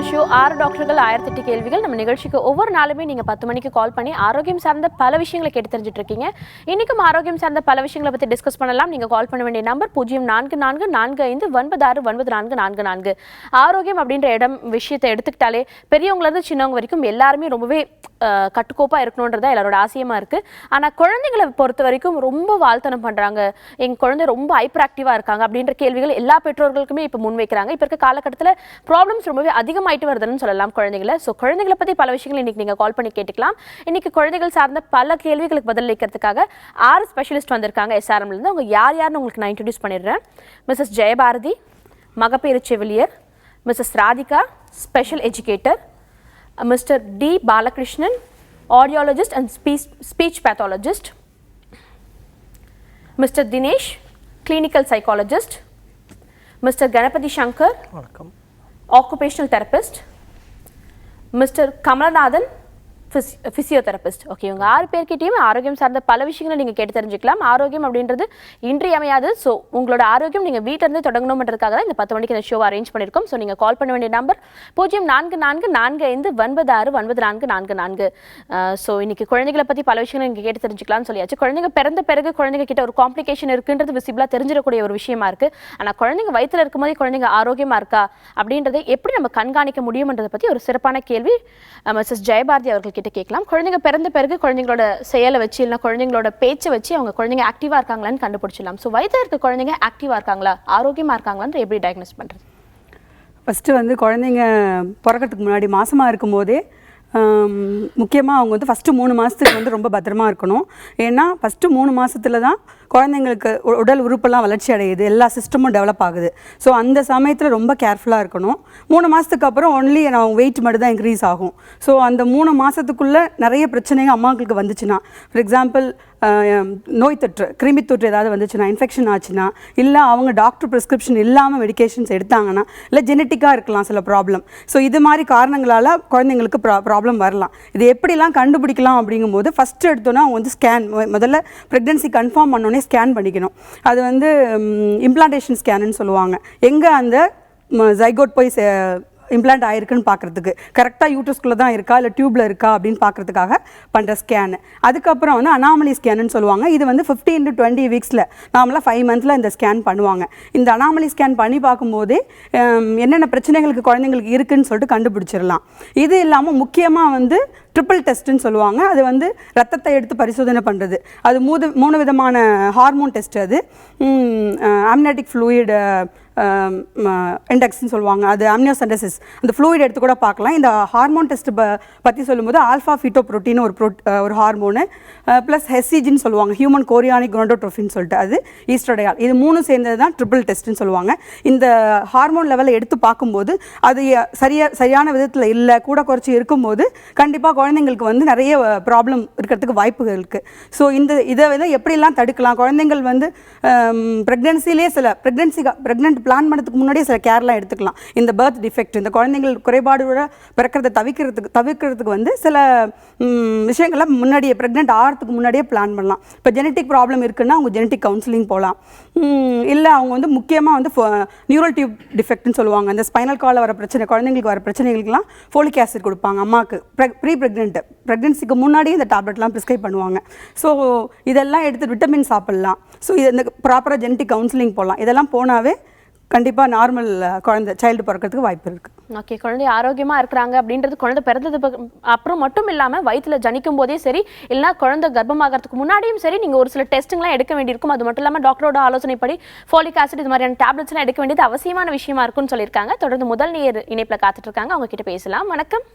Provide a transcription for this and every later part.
Show 6 டாக்டர்கள் 1008 கேள்விகள். நம்ம நிகழ்ச்சிக்கு ஒவ்வொரு நாளுமே நீங்கள் 10 மணிக்கு கால் பண்ணி ஆரோக்கியம் சார்ந்த பல விஷயங்களை கேட்டு தெரிஞ்சுட்டு இருக்கீங்க. இன்றைக்கும் ஆரோக்கியம் சார்ந்த பல விஷயங்களை பற்றி டிஸ்கஸ் பண்ணலாம். நீங்கள் கால் பண்ண வேண்டிய நம்பர் 044445964444. ஆரோக்கியம் அப்படின்ற விஷயத்தை எடுத்துக்கிட்டாலே பெரியவங்கலேருந்து சின்னவங்க வரைக்கும் எல்லாருமே ரொம்பவே கட்டுக்கோப்பாக இருக்கணுன்றதா எல்லாரோட ஆசையமாக இருக்குது. ஆனால் குழந்தைங்களை பொறுத்த வரைக்கும் ரொம்ப வாழ்த்தனம் பண்ணுறாங்க, எங்கள் குழந்தை ரொம்ப ஹைப்பர் ஆக்டிவாக இருக்காங்க அப்படின்ற கேள்விகள் எல்லா பெற்றோர்களுக்குமே இப்போ முன்வைக்கிறாங்க. இப்போ இருக்க காலகட்டத்தில் ப்ராப்ளம்ஸ் ரொம்பவே அதிகமாயிட்டு வருதுன்னு சொல்லலாம் குழந்தைகளை. ஸோ குழந்தைகளை பற்றி பல விஷயங்கள் இன்னைக்கு நீங்கள் கால் பண்ணி கேட்டுக்கலாம். இன்னைக்கு குழந்தைகள் சார்ந்த பல கேள்விகளுக்கு பதிலளிக்கிறதுக்காக 6 ஸ்பெஷலிஸ்ட் வந்திருக்காங்க எஸ்ஆர்எம்லேருந்து. அவங்க யாருன்னு உங்களுக்கு நான் இன்ட்ரடியூஸ் பண்ணிடுறேன். மிஸ்ஸஸ் ஜெயபாரதி, மகப்பேறு செவிலியர். Mrs Radhika, special educator. Mr. D. Balakrishnan, audiologist and speech pathologist. Mr. Dinesh, clinical psychologist. Mr. Ganapati Shankar, occupational therapist. Mr. Kamalanathan, physiotherapist. Okay, இவங்க 6 பேர்கிட்டையும் ஆரோக்கியம் சார்ந்த பல விஷயங்களை நீங்கள் கேட்டு தெரிஞ்சுக்கலாம். ஆரோக்கியம் அப்படின்றது இன்றியமையாது. ஸோ உங்களோட ஆரோக்கியம் நீங்கள் வீட்டிலேருந்து தொடங்கணுன்றதுக்காக தான் இந்த 10 மணிக்கு இந்த ஷோ அரேஞ்ச் பண்ணியிருக்கோம். ஸோ நீங்கள் கால் பண்ண வேண்டிய நம்பர் 044445964444. ஸோ இன்னைக்கு குழந்தைகளை பற்றி பல விஷயங்களை நீங்கள் கேட்டு தெரிஞ்சுக்கலாம்னு சொல்லியாச்சு. குழந்தைங்க பிறந்த பிறகு குழந்தைங்க கிட்ட ஒரு காம்ப்ளிகேஷன் இருக்குன்றது விசிபிளாக தெரிஞ்சிடக்கூடிய ஒரு விஷயமா இருக்குது. ஆனால் குழந்தைங்க வயிற்றில் இருக்கும்போது குழந்தைங்க ஆரோக்கியமாக இருக்கா அப்படின்றத எப்படி நம்ம கண்காணிக்க முடியும்ன்றதை பற்றி ஒரு சிறப்பான கேள்வி மிஸ்ஸஸ் ஜெயபாரதி அவர்கள் கிட்ட கேட்கலாம். குழந்தைங்க பிறந்த பிறகு குழந்தைங்களோட செயலை வச்சு இல்லை குழந்தைங்களோட பேச்சை வச்சு அவங்க குழந்தைங்க ஆக்டிவா இருக்காங்களான்னு கண்டுபிடிச்சிடலாம். ஸோ வயிற்றில் இருக்க குழந்தைங்க ஆக்டிவா இருக்காங்களா, ஆரோக்கியமா இருக்காங்களான்னு எப்படி டயக்னோஸ் பண்றது? ஃபஸ்ட்டு வந்து குழந்தைங்க பிறக்கிறதுக்கு முன்னாடி மாசமாக இருக்கும்போதே முக்கியமாக அவங்க வந்து ஃபஸ்ட்டு 3 மாதத்துக்கு வந்து ரொம்ப பத்திரமா இருக்கணும். ஏன்னா ஃபஸ்ட்டு 3 மாதத்துல தான் குழந்தைங்களுக்கு உடல் உறுப்பெல்லாம் வளர்ச்சி அடையுது, எல்லா சிஸ்டமும் டெவலப் ஆகுது. ஸோ அந்த சமயத்தில் ரொம்ப கேர்ஃபுல்லாக இருக்கணும். 3 மாதத்துக்கு அப்புறம் ஒன்லி வெயிட் மட்டும் தான் இன்க்ரீஸ் ஆகும். ஸோ அந்த 3 மாதத்துக்குள்ளே நிறைய பிரச்சனைகள் அம்மாக்களுக்கு வந்துச்சுன்னா, ஃபார் எக்ஸாம்பிள் நோய் தொற்று, கிருமி தொற்று ஏதாவது வந்துச்சுன்னா, இன்ஃபெக்ஷன் ஆச்சுன்னா, இல்லை அவங்க டாக்டர் ப்ரிஸ்கிரிப்ஷன் இல்லாமல் மெடிகேஷன்ஸ் எடுத்தாங்கன்னா, இல்லை ஜெனட்டிக்காக இருக்கலாம் சில ப்ராப்ளம். ஸோ இது மாதிரி காரணங்களால் குழந்தைங்களுக்கு ப்ராப்ளம் வரலாம். இது எப்படிலாம் கண்டுபிடிக்கலாம் அப்படிங்கும்போது ஃபஸ்ட்டு எடுத்தோன்னா அவங்க வந்து ஸ்கேன், முதல்ல ப்ரெக்னென்சி கன்ஃபார்ம் பண்ணோன்னே ஸ்கேன் பண்ணிக்கணும். அது வந்து இம்ப்ளான்டேஷன் ஸ்கேனுன்னு சொல்லுவாங்க. எங்கே அந்த ஜைகோட் போய் இம்ப்ளான்ட் ஆயிருக்குன்னு பார்க்குறதுக்கு, கரெக்டாக யூட்ரஸ்குள்ளே தான் இருக்கா இல்லை டியூப்பில் இருக்கா அப்படின்னு பார்க்குறதுக்காக பண்ணுற ஸ்கேனு. அதுக்கப்புறம் வந்து அனாமலி ஸ்கேனுன்னு சொல்லுவாங்க. இது வந்து 15 to 20 வீக்ஸில், நார்மலாக 5 மந்த்தில் இந்த ஸ்கேன் பண்ணுவாங்க. இந்த அனாமலி ஸ்கேன் பண்ணி பார்க்கும்போதே என்னென்ன பிரச்சனைகளுக்கு குழந்தைங்களுக்கு இருக்குதுன்னு சொல்லிட்டு கண்டுபிடிச்சிடலாம். இது இல்லாமல் முக்கியமாக வந்து ட்ரிபிள் டெஸ்ட்டுன்னு சொல்லுவாங்க. அது வந்து ரத்தத்தை எடுத்து பரிசோதனை பண்ணுறது. அது 3 விதமான ஹார்மோன் டெஸ்ட். அது அம்னியாட்டிக் ஃப்ளூயிட் இண்டெக்ஸ்ன்னு சொல்லுவாங்க. அது அம்னியோசென்டசிஸ், அந்த ஃப்ளூயிட் எடுத்து கூட பார்க்கலாம். இந்த ஹார்மோன் டெஸ்ட் பற்றி சொல்லும்போது ஆல்ஃபா ஃபீட்டோப்ரோட்டீன் ஒரு ஹார்மோனு, ப்ளஸ் ஹெசிஜின்னு சொல்லுவாங்க, ஹியூமன் கோரியானிக் குரோண்டோட்ரோஃபின்னு சொல்லிட்டு, அது ஈஸ்ட்ரோடையால். இது 3 சேர்ந்தது தான் ட்ரிபிள் டெஸ்ட்டுன்னு சொல்லுவாங்க. இந்த ஹார்மோன் லெவலை எடுத்து பார்க்கும்போது அது சரியான விதத்தில் இல்லை, கூட குறைச்சி இருக்கும்போது கண்டிப்பாக குழந்தைங்களுக்கு வந்து நிறைய ப்ராப்ளம் இருக்கிறதுக்கு வாய்ப்புகள் இருக்குது. ஸோ இதை வந்து எப்படிலாம் தடுக்கலாம்? குழந்தைங்கள் வந்து ப்ரெக்னென்சிலே ப்ரெக்னென்ட் பிளான் பண்ணதுக்கு முன்னாடியே சில கேர்லாம் எடுத்துக்கலாம். இந்த பர்த் டிஃபெக்ட், இந்த குழந்தைகள் குறைபாடோட பிறக்கிறத தவிர்க்கிறதுக்கு வந்து சில விஷயங்களை முன்னாடியே ப்ரெக்னென்ட் ஆகிறதுக்கு முன்னாடியே பிளான் பண்ணலாம். இப்போ ஜெனட்டிக் ப்ராப்ளம் இருக்குன்னா அவங்க ஜெனட்டிக் கவுன்சிலிங் போகலாம். இல்லை அவங்க வந்து முக்கியமாக வந்து நியூரல் டியூப் டிஃபெக்ட்னு சொல்லுவாங்க. அந்த ஸ்பைனல் காலில் வர பிரச்சனை, குழந்தைங்களுக்கு வர பிரச்சனைகளுக்கெல்லாம் ஃபோலிக் ஆசிட் கொடுப்பாங்க அம்மாவுக்கு. ப்ரெக்னென்சிக்கு முன்னாடியே இந்த டேப்லெட்லாம் ப்ரிஸ்கிரைப் பண்ணுவாங்க. ஸோ இதெல்லாம் எடுத்து விட்டமின் சாப்பிட்லாம். ஸோ இது இந்த ப்ராப்பராக ஜெனட்டிக் கவுன்சிலிங் போகலாம். இதெல்லாம் போனாவே கண்டிப்பாக நார்மல் சைல்டு பிறக்கிறதுக்கு வாய்ப்பு இருக்குது. ஓகே, குழந்தை ஆரோக்கியமாக இருக்கிறாங்க அப்படின்றது குழந்தை பிறந்தது அப்புறம் மட்டும் இல்லாமல் வயிற்றில் ஜனிக்கும் போதே சரி, இல்லைனா குழந்தை கர்ப்பமாகறதுக்கு முன்னாடியும் சரி, நீங்கள் ஒரு சில டெஸ்ட்டுங்களாம் எடுக்க வேண்டியிருக்கும். அது மட்டும் இல்லாமல் டாக்டரோட ஆலோசனைப்படி ஃபோலிக் ஆசிட் இது மாதிரியான டேப்லெட்ஸ்லாம் எடுக்க வேண்டியது அவசியமான விஷயமா இருக்குன்னு சொல்லியிருக்காங்க. தொடர்ந்து முதல் நேர் இணைப்பில் காத்துட்டு இருக்காங்க, அவங்க கிட்ட பேசலாம். வணக்கம்.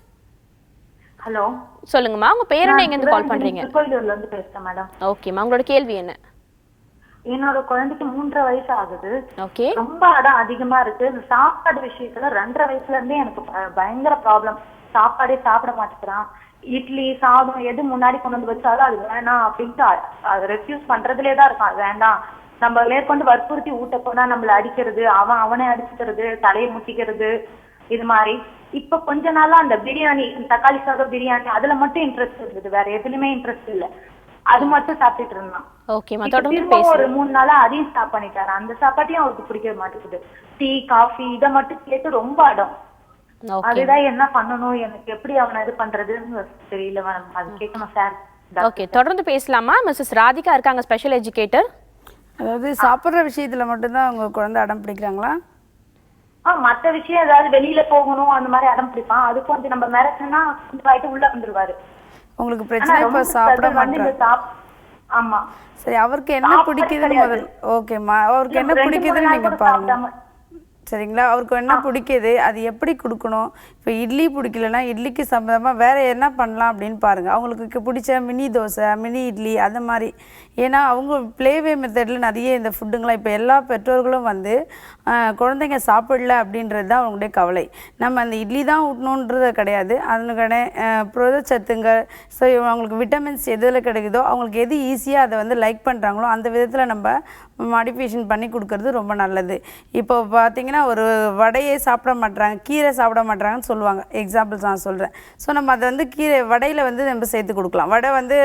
ஹலோ, சொல்லுங்கம்மா, உங்க பேர் என்ன, எங்கேருந்து கால் பண்றீங்க? திருக்கோயிலூர்லேருந்து பேசுகிறேன் மேடம். ஓகேம்மா, உங்களோட கேள்வி என்ன? என்னோட குழந்தைக்கு 3.5 வயசு ஆகுது. ஓகே, ரொம்ப அடம் அதிகமா இருக்கு. இந்த சாப்பாடு விஷயத்துல 2.5 வயசுல இருந்தே எனக்கு பயங்கர ப்ராப்ளம். சாப்பாடே சாப்பிட மாட்டேங்கிறான். இட்லி சாதம் எது முன்னாடி கொண்டு வந்து வச்சாலும் அது வேணாம் அப்படின்ட்டு அதை ரெஃப்யூஸ் பண்றதுலே தான் இருக்கான். அது வேண்டாம், நம்ம மேற்கொண்டு வற்புறுத்தி ஊட்ட போனா நம்மள அடிக்கிறது, அவனை அடிச்சுக்கிறது, தலையை முட்டிக்கிறது, இது மாதிரி. இப்ப கொஞ்ச நாளா அந்த பிரியாணி, தக்காளி சாதம் பிரியாணி, அதுல மட்டும் இன்ட்ரெஸ்ட் இருந்தது, வேற எதுலயுமே இன்ட்ரெஸ்ட் இல்ல. அது மட்டும் சாப்பிட்டுட்டு இருந்தான். ஒரு 3 நாளா அதையும் ஸ்டாப் பண்ணிட்டாரு. அந்த சாப்பாட்டையும் அவருக்கு பிடிக்க மாட்டேங்குது. டீ காஃபி இதை மட்டும் கேட்டு ரொம்ப அடம். ஓகே அதுதான் என்ன பண்ணணும், எனக்கு எப்படி அவனை இது பண்றதுன்னு தெரியல மேடம். அது கேட்கணும் சார். ஓகே, தொடர்ந்து பேசலாமா? மிஸ்ஸஸ் ராதிகா இருக்காங்க, ஸ்பெஷல் எஜுகேட்டர். அதாவது சாப்பிட்ற விஷயத்துல மட்டும்தான் அவங்க குழந்தை அடம் பிடிக்கிறாங்களா? மத்த விஷயம் ஏதாவது வெளியில போகணும் அந்த மாதிரி அடம் பிடிப்பான். அது கொஞ்சம் நம்ம மிரட்டினா கொஞ்சம் ஆயிட்டு உள்ள வந்துருவாரு. உங்களுக்கு பிரச்சனை இப்ப சாப்பிட மாட்டாங்க? ஆமா. சரி, அவருக்கு என்ன பிடிக்குதுன்னு முதல்ல ஓகேம்மா, அவருக்கு என்ன பிடிக்குதுன்னு நீங்க பாருங்க. சரிங்களா? அவருக்கு என்ன பிடிக்குது, அது எப்படி கொடுக்கணும். இப்போ இட்லி பிடிக்கலன்னா இட்லிக்கு சம்மந்தமாக வேறு என்ன பண்ணலாம் அப்படின்னு பாருங்கள். அவங்களுக்கு பிடிச்ச மினி தோசை, மினி இட்லி அந்த மாதிரி. ஏன்னா அவங்க ப்ளேவே மெத்தடில் நிறைய இந்த ஃபுட்டுங்களாம் இப்போ எல்லா பெற்றோர்களும் வந்து குழந்தைங்க சாப்பிடல அப்படின்றது தான் அவங்களுடைய கவலை. நம்ம அந்த இட்லி தான் ஊட்டணுன்றது கிடையாது. அதுக்கான புரதச்சத்துங்கள், ஸோ அவங்களுக்கு விட்டமின்ஸ் எதில் கிடைக்குதோ, அவங்களுக்கு எது ஈஸியாக அதை வந்து லைக் பண்ணுறாங்களோ அந்த விதத்தில் நம்ம மாடிஃபிகேஷன் பண்ணி கொடுக்கறது ரொம்ப நல்லது. இப்போ பார்த்தீங்கன்னா ஒரு வடையே சாப்பிட மாட்றாங்க, கீரை சாப்பிட மாட்றாங்கன்னு சொல்லுவாங்க. எக்ஸாம்பிள்ஸ் நான் சொல்கிறேன். ஸோ நம்ம அதை வந்து கீரை வடையில் வந்து நம்ம சேர்த்து கொடுக்கலாம். வடை வந்து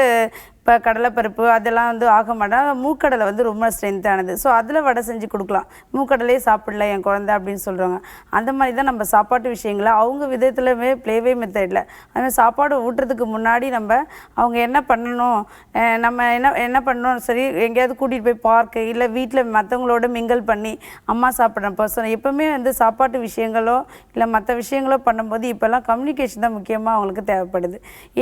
இப்போ கடலைப்பருப்பு அதெல்லாம் வந்து ஆக மாட்டாங்க. மூக்கடலை வந்து ரொம்ப ஸ்ட்ரென்த்தானது. ஸோ அதில் வடை செஞ்சு கொடுக்கலாம். மூக்கடலையே சாப்பிடல என் குழந்தை அப்படின்னு சொல்கிறாங்க. அந்த மாதிரி தான் நம்ம சாப்பாட்டு விஷயங்களை அவங்க விதத்துலவே ப்ளேவே மெத்தடில் அதுமாதிரி சாப்பாடு ஊட்டுறதுக்கு முன்னாடி நம்ம அவங்க என்ன பண்ணணும், நம்ம என்ன பண்ணணும், சரி எங்கேயாவது கூட்டிகிட்டு போய் பார்க்கு இல்லை வீட்டில் மற்றவங்களோட மிங்கல் பண்ணி அம்மா சாப்பிட்ற பர்சன் எப்போவுமே வந்து சாப்பாட்டு விஷயங்களோ இல்லை மற்ற விஷயங்களோ பண்ணும்போது இப்போல்லாம் கம்யூனிகேஷன் தான் முக்கியமாக அவங்களுக்கு தேவைப்படுது.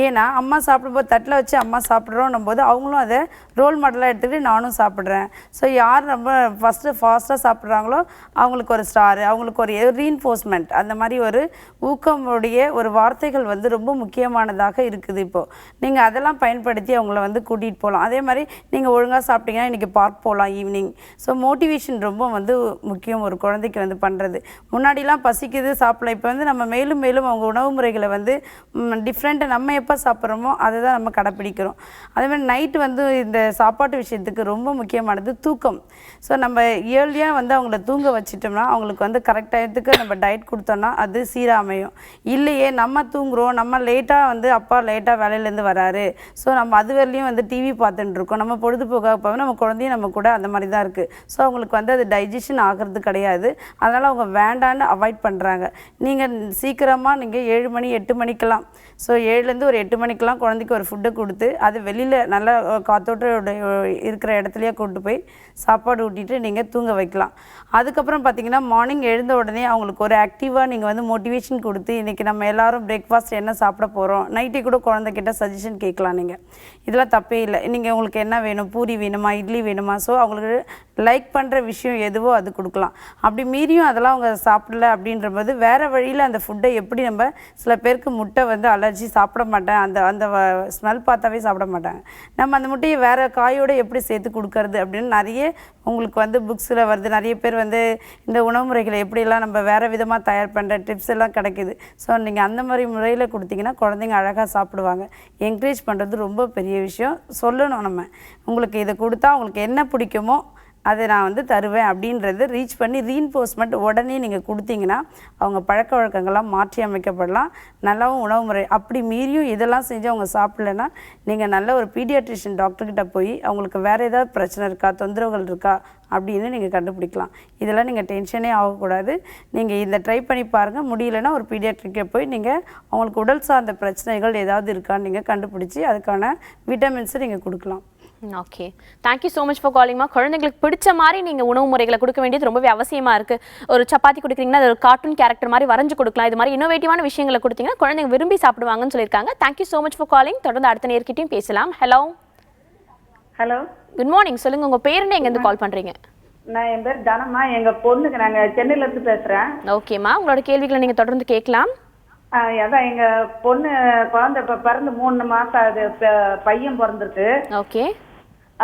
ஏன்னா அம்மா சாப்பிடும்போது தட்டில் வச்சு அம்மா சாப்பிட்றோம் போது அவங்களும் அதை ரோல் மாடலாக எடுத்துக்கிட்டு நானும் சாப்பிட்றேன். ஸோ யார் ரொம்ப ஃபாஸ்ட்டாக சாப்பிட்றாங்களோ அவங்களுக்கு ஒரு ஸ்டார், அவங்களுக்கு ஒரு ரீஎன்ஃபோர்ஸ்மெண்ட், அந்த மாதிரி ஒரு ஊக்கமுடைய ஒரு வார்த்தைகள் வந்து ரொம்ப முக்கியமானதாக இருக்குது. இப்போது நீங்கள் அதெல்லாம் பயன்படுத்தி அவங்கள வந்து கூட்டிகிட்டு போகலாம். அதே மாதிரி நீங்கள் ஒழுங்காக சாப்பிட்டீங்கன்னா இன்றைக்கி பார்க் போகலாம் ஈவினிங். ஸோ மோட்டிவேஷன் ரொம்ப வந்து முக்கியம் ஒரு குழந்தைக்கு வந்து பண்ணுறது. முன்னாடிலாம் பசிக்குது சாப்பிடலாம். இப்போ வந்து நம்ம மேலும் மேலும் அவங்க உணவு முறைகளை வந்து டிஃப்ரெண்ட்டாக நம்ம எப்போ சாப்பிட்றோமோ அதை தான் நம்ம கடைப்பிடிக்கிறோம். அதேமாதிரி நைட்டு வந்து இந்த சாப்பாட்டு விஷயத்துக்கு ரொம்ப முக்கியமானது தூக்கம். ஸோ நம்ம இயர்லியாக வந்து அவங்கள தூங்க வச்சிட்டோம்னா அவங்களுக்கு வந்து கரெக்ட் டயத்துக்கு நம்ம டயட் கொடுத்தோம்னா அது சீராக அமையும். இல்லையே நம்ம தூங்குகிறோம், நம்ம லேட்டாக வந்து அப்பா லேட்டாக வேலையிலேருந்து வராரு, ஸோ நம்ம அது வரலையும் வந்து டிவி பார்த்துட்டு இருக்கோம், நம்ம பொழுதுபோக்காக போவோம், நம்ம குழந்தையும் நம்ம கூட அந்த மாதிரி தான் இருக்குது. ஸோ அவங்களுக்கு வந்து அது டைஜஷன் ஆகிறது கிடையாது. அதனால் அவங்க வேண்டான்னு அவாய்ட் பண்ணுறாங்க. நீங்கள் சீக்கிரமாக நீங்கள் 7 மணி 8 மணிக்கெல்லாம், ஸோ 7லேருந்து ஒரு 8 மணிக்கெல்லாம் குழந்தைக்கு ஒரு ஃபுட்டை கொடுத்து அது வெளியில் நல்லா காத்தோட்ட இருக்கிற இடத்துலையே கொண்டு போய் சாப்பாடு ஊட்டிட்டு நீங்கள் தூங்க வைக்கலாம். அதுக்கப்புறம் பார்த்தீங்கன்னா மார்னிங் எழுந்த உடனே அவங்களுக்கு ஒரு ஆக்டிவாக நீங்கள் வந்து மோட்டிவேஷன் கொடுத்து இன்றைக்கி நம்ம எல்லோரும் பிரேக்ஃபாஸ்ட் என்ன சாப்பிட போகிறோம், நைட்டே கூட குழந்தைகிட்ட சஜஷன் கேட்கலாம். நீங்கள் இதெல்லாம் தப்பே இல்லை. நீங்கள் உங்களுக்கு என்ன வேணும், பூரி வேணுமா, இட்லி வேணுமா, ஸோ அவங்களுக்கு லைக் பண்ணுற விஷயம் எதுவோ அது கொடுக்கலாம். அப்படி மீறியும் அதெல்லாம் அவங்க சாப்பிடல அப்படின்றபோது வேறு வழியில் அந்த ஃபுட்டை எப்படி நம்ம சில பேருக்கு முட்டை வந்து அலர்ஜி சாப்பிட மாட்டேன், அந்த அந்த ஸ்மெல் பார்த்தாவே சாப்பிட மாட்டாங்க, நம்ம அந்த முட்டையை வேறு காயோடு எப்படி சேர்த்து கொடுக்கறது அப்படின்னு நிறைய உங்களுக்கு வந்து புக்ஸில் வருது. நிறைய பேர் வந்து இந்த உணவு முறைகளை எப்படியெல்லாம் நம்ம வேறு விதமாக தயார் பண்ணுற டிப்ஸ் எல்லாம் கிடைக்குது. ஸோ நீங்கள் அந்த மாதிரி முறையில் கொடுத்தீங்கன்னா குழந்தைங்க அழகாக சாப்பிடுவாங்க. என்கரேஜ் பண்ணுறது ரொம்ப பெரிய விஷயம். சொல்லணும் நம்ம உங்களுக்கு இதை கொடுத்தா உங்களுக்கு என்ன பிடிக்குமோ அதை நான் வந்து தருவேன் அப்படின்றது ரீச் பண்ணி ரீஎன்ஃபோர்ஸ்மெண்ட் உடனே நீங்கள் கொடுத்தீங்கன்னா அவங்க பழக்க வழக்கங்கள்லாம் மாற்றி அமைக்கப்படலாம். நல்லாவும் உணவு முறை அப்படி மீறியும் இதெல்லாம் செஞ்சு அவங்க சாப்பிட்லன்னா நீங்கள் நல்ல ஒரு பீடியாட்ரிஷியன் டாக்டர்கிட்ட போய் அவங்களுக்கு வேறு ஏதாவது பிரச்சனை இருக்கா, தொந்தரவுகள் இருக்கா அப்படின்னு நீங்கள் கண்டுபிடிக்கலாம். இதெல்லாம் நீங்கள் டென்ஷனே ஆகக்கூடாது. நீங்கள் இந்த ட்ரை பண்ணி பாருங்கள். முடியலைன்னா ஒரு பீடியாட்ரிக்கை போய் நீங்கள் அவங்களுக்கு உடல் சார்ந்த பிரச்சனைகள் ஏதாவது இருக்கான்னு நீங்கள் கண்டுபிடிச்சி அதுக்கான விட்டமின்ஸை நீங்கள் கொடுக்கலாம். Okay, thank you so much for காலிங்மா. குழந்தைங்களுக்கு பிடிச்ச மாதிரி நீங்கள் உணவு முறைகளை கொடுக்க வேண்டியது ரொம்பவே அவசியமாக இருக்குது. ஒரு சப்பாத்தி கொடுக்குறீங்கன்னா அது ஒரு கார்ட்டூன் கேரக்டர் மாதிரி வரைஞ்சு கொடுக்கலாம். இது மாதிரி இன்னோவேட்டிவான விஷயங்களை கொடுத்தீங்கன்னா குழந்தைங்க விரும்பி சாப்பிடுவாங்கன்னு சொல்லியிருக்காங்க. Thank you so much for calling. தொடர்ந்து அடுத்த நேர்கிட்டையும் பேசலாம். Hello hello, good morning. சொல்லுங்கள், உங்கள் பேருன்னு எங்கேருந்து கால் பண்ணுறீங்க? நான் என் பேர் தனம்மா. எங்கள் பொண்ணுக்கு நாங்கள் சென்னையிலேருந்து பேசுகிறேன். ஓகேம்மா, உங்களோட கேள்விகளை நீங்கள் தொடர்ந்து கேட்கலாம். அதான் எங்கள் பொண்ணு குழந்தை இப்போ பிறந்து 3 மாதம் அது பையன் பிறந்திருக்கு. ஓகே,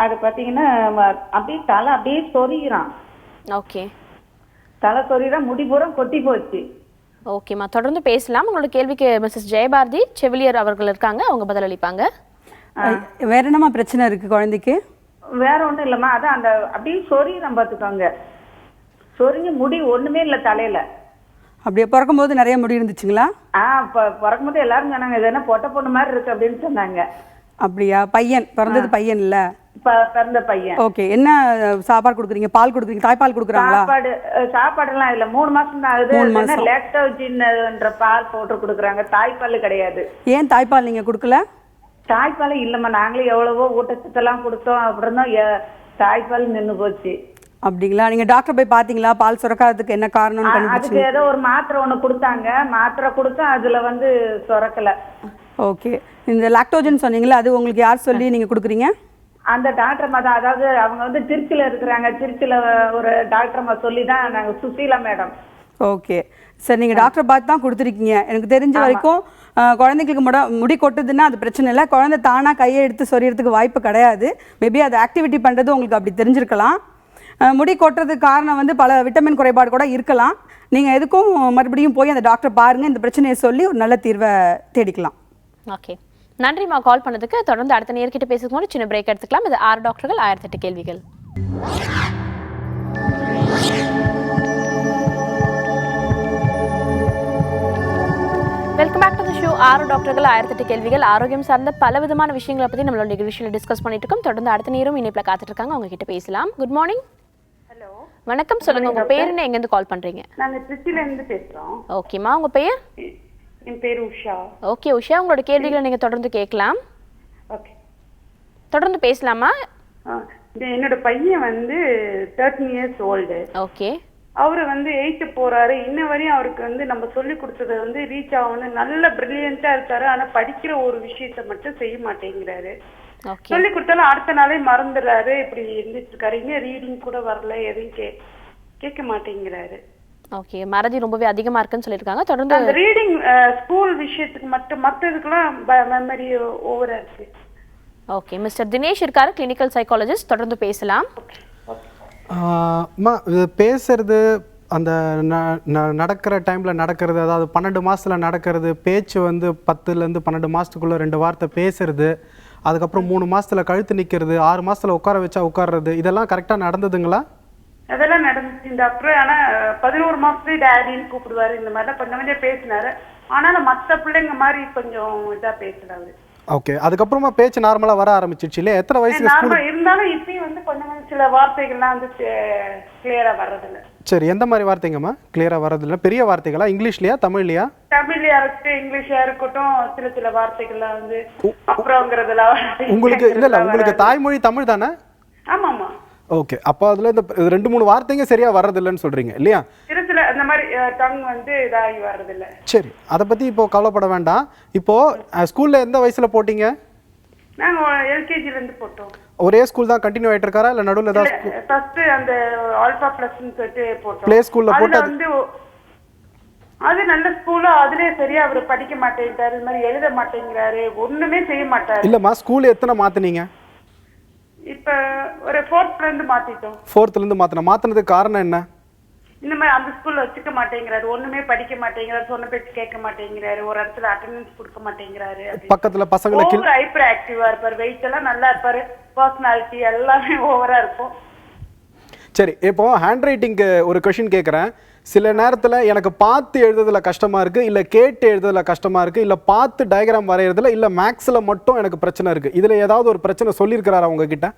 அது பார்த்தீங்கன்னா அப்படியே தலை அப்படியே சொரிகிறான். ஓகே, தலை சொரிகிறான், முடிபுறம் கொட்டி போச்சு. ஓகேம்மா, தொடர்ந்து பேசலாம். உங்களோட கேள்விக்கு மிஸ்ஸஸ் ஜெயபாரதி செவிலியர் அவர்கள் இருக்காங்க, அவங்க பதிலளிப்பாங்க. வேற என்னமா பிரச்சனை இருக்குது குழந்தைக்கு? வேற ஒன்றும் இல்லைம்மா, அதான் அந்த அப்படியே சொரிகிறான் பார்த்துக்கோங்க. சொரிஞ்சு முடி ஒன்றுமே இல்லை தலையில். அப்படியே பிறக்கும்போது நிறைய முடி இருந்துச்சுங்களா? பிறக்கும்போது எல்லாரும் சொன்னாங்க இது என்ன பொட்டை பொண்ணு மாதிரி இருக்கு அப்படின்னு சொன்னாங்க. அப்படியா? பையன் பிறந்தது பையன் இல்ல? பிறந்த பையன். ஓகே. என்ன சாப்பாடு கொடுக்குறீங்க? பால் கொடுக்குறீங்க? தாய்ப்பால் கொடுக்குறாங்களா? சாப்பாடுலாம் இல்ல, 3 மாசம் தான் ஆகுது. லாக்டோஜின்ன்ற பால் போட்டு கொடுக்குறாங்க, தாய்ப்பால் கிடையாது. ஏன் தாய்ப்பால் நீங்க கொடுக்கல? தாய்ப்பால் இல்லம்மா, நாங்களே எவ்வளவோ ஊட்டச்சத்தெல்லாம் கொடுத்தோம், அப்புறம் தான் தாய்ப்பால் நின்னு போச்சு. அப்படிங்களா? நீங்க டாக்டர் போய் பாத்தீங்களா? பால் சுரக்காததுக்கு என்ன காரணம்னு அதுக்கு கண்டுபிடிச்சீங்க? ஏதோ ஒரு மாத்திரை ஒண்ணு கொடுத்தாங்க, மாத்திரை கொடுத்தா அதுல சுரக்கல. ஓகே. இந்த லாக்டோஜன் சொன்னீங்களா, அது உங்களுக்கு யார் சொல்லி நீங்க கொடுக்குறீங்க? அந்த டாக்டர் தான், அதாவது அவங்க திருச்சியில இருக்கிறாங்க, திருச்சியில ஒரு டாக்டர் சொல்லி தான் நாங்க, சுசீலா மேடம். ஓகே சார், நீங்கள் டாக்டரை பார்த்து தான் கொடுத்துருக்கீங்க. எனக்கு தெரிஞ்ச வரைக்கும் குழந்தைங்களுக்கு முடி கொட்டுதுன்னா அது பிரச்சனை இல்லை. குழந்தை தானாக கையை எடுத்து சொரியறதுக்கு வாய்ப்பு கிடையாது. மேபி அது ஆக்டிவிட்டி பண்ணுறது உங்களுக்கு அப்படி தெரிஞ்சிருக்கலாம். முடி கொட்டுறதுக்கு காரணம் பல விட்டமின் குறைபாடு கூட இருக்கலாம். நீங்கள் எதுக்கும் மறுபடியும் போய் அந்த டாக்டரை பாருங்கள், இந்த பிரச்சனையை சொல்லி ஒரு நல்ல தீர்வை தேடிக்கலாம். ஓகே, நன்றிம்மா கால் பண்ணதுக்கு. தொடர்ந்து அடுத்த நேர்கிட்ட பேசுறதுக்கு முன்னாடி சின்ன பிரேக் எடுத்துக்கலாம். இது 6 டாக்டர்கள் 1008 கேள்விகள். Welcome back to the show. 6 டாக்டர்கள் 1008 கேள்விகள். ஆரோக்கியம் சார்ந்த பல விதமான விஷயங்களை பற்றி நம்மளோட நிகழ்ச்சியில் டிஸ்கஸ் பண்ணிட்டு இருக்கோம். தொடர்ந்து அடுத்த நேரம் இணைப்பில் காத்துட்டு இருக்காங்க, அவங்க கிட்ட பேசலாம். Good morning. ஹலோ, வணக்கம். சொல்லுங்க, உங்க பேர் என்ன, எங்க இருந்து கால் பண்றீங்க? நாங்க திருச்சியில இருந்து பேசுறோம். ஓகேமா, உங்க பேர்? என் பேர் உஷா. ஓகே உஷா, உங்களோட கேள்விகளை நீங்க தொடர்ந்து கேட்கலாம். ஓகே, தொடர்ந்து பேசலாமா? என்னோட பையன் 13 இயர்ஸ் ஓல்டு. ஓகே. அவரு 8th போறாரு. இன்ன வரையும் அவருக்கு நம்ம சொல்லி கொடுத்தது ரீச் ஆகும். நல்ல பிரில்லியண்டா இருக்காரு, ஆனா படிக்கிற ஒரு விஷயத்த மட்டும் செய்ய மாட்டேங்கிறாரு. சொல்லி கொடுத்தாலும் அடுத்த நாளே மறந்துடுறாரு. இப்படி இருந்துட்டு இருக்காரு. இன்னும் ரீடிங் கூட வரல, எதையும் கேட்க மாட்டேங்கிறாரு. ஓகே, மறதி ரொம்பவே அதிகமா இருக்குன்னு சொல்லிருக்காங்க. தொடர்ந்து அந்த ரீடிங் ஸ்கூல் விஷயத்துக்கு மட்டும், மற்றதுக்கெல்லாம் மெமரி ஓவரா இருக்கு. ஓகே, மிஸ்டர் தினேஷ் இருக்காரு, கிளினிக்கல் சைக்காலஜிஸ்ட். தொடர்ந்து பேசலாம். பேசுறது அந்த நடக்கிற டைமில் நடக்கிறது, அதாவது 12 மாதத்தில் நடக்கிறது, பேச்சு 10லேருந்து 12 மாதத்துக்குள்ளே 2 வார்த்தை பேசுறது, அதுக்கப்புறம் 3 மாதத்தில் கழுத்து நிற்கிறது, 6 மாதத்தில் உட்கார வச்சா உட்கார்றது, இதெல்லாம் கரெக்டாக நடந்ததுங்களா? அதெல்லாம் நடந்துச்சு. இந்த அப்புறம் ஆனா 11 மாசத்துலயே டேடின்னு கூப்பிடுவாரு. இந்த மாதிரிலாம் கொஞ்சம் கொஞ்சம் பேசினாரு. ஆனாலும் மற்ற பிள்ளைங்க மாதிரி கொஞ்சம் இதா பேசுறாரு. ஓகே, அதுக்கப்புறமா பேச்சு நார்மலாக வர ஆரம்பிச்சிச்சு இல்லையா? எத்தனை வயசுல ஸ்கூல் இருந்தாலும் இப்பயும் கொஞ்சம் சில வார்த்தைகள்லாம் கிளியரா வர்றதில்ல. சரி, எந்த மாதிரி வார்த்தைங்கம்மா கிளியரா வர்றதில்ல? பெரிய வார்த்தைகளா? இங்கிலீஷ்லயா தமிழ்லையா? தமிழ்லயா இருக்கட்டும், இங்கிலீஷா இருக்கட்டும், சில வார்த்தைகள்லாம் அப்புறம்ங்கிறதுலாம். உங்களுக்கு இல்ல உங்களுக்கு தாய்மொழி தமிழ் தானே? ஆமாமா. ஓகே, அப்போ அதில் இந்த 2-3 வார்த்தைங்க சரியா வர்றதில்லைன்னு சொல்றீங்க இல்லையா? சில அந்த மாதிரி டங் இதாகி வர்றதில்ல. சரி, அதை பத்தி இப்போ கவலைப்பட வேண்டாம். இப்போ ஸ்கூல்ல எந்த வயசுல போட்டீங்க? நாங்க எல்கேஜில இருந்து போட்டோம். ஒரே ஸ்கூல் தான் கண்டினியூ ஆயிட்டு இருக்காரா இல்ல நடுவுல ஏதாவது? ஃபர்ஸ்ட் அந்த ஆல்பா பிளஸ்ன்னு சொல்லிட்டு போட்டோம். ப்ளே ஸ்கூல்ல போட்டது அது நல்ல ஸ்கூலா, அதுலயே சரியா அவர் படிக்க மாட்டேங்கிறாரு, இந்த மாதிரி எழுத மாட்டேங்கிறாரு, ஒண்ணுமே செய்ய மாட்டாரு. இல்லம்மா, ஸ்கூல் எத்தனை மாத்துனீங்க? இப்ப ஒரு 4th இருந்து மாத்திட்டோம். 4th இருந்து மாத்துனதுக்கு காரணம் என்ன? இந்த மாதிரி அந்த ஸ்கூல்ல வச்சுக்க மாட்டேங்கிறாரு, ஒண்ணுமே படிக்க மாட்டேங்கிறாரு, சொன்ன பேச்சு கேட்க மாட்டேங்கிறாரு, ஒரு இடத்துல அட்டெண்டன்ஸ் கொடுக்க மாட்டேங்கிறாரு. பக்கத்துல பசங்களுக்கு ஹைப்பர் ஆக்டிவா இருப்பாரு, வெயிட் எல்லாம் நல்லா இருப்பாரு, பர்சனாலிட்டி எல்லாமே ஓவரா இருக்கும். சரி, இப்போ ஹேண்ட் ரைட்டிங்க்கு ஒரு கொஸ்டின் கேட்குறேன். சில நேரத்தில் எனக்கு பார்த்து எழுதுறதுல கஷ்டமா இருக்கு, இல்லை கேட்டு எழுதுறதுல கஷ்டமா இருக்கு, இல்லை பார்த்து டயக்ராம் வரைகிறதுல, இல்லை மேக்ஸில் மட்டும் எனக்கு பிரச்சனை இருக்கு. இதில் ஏதாவது ஒரு பிரச்சனை சொல்லியிருக்கிறாரா உங்ககிட்ட?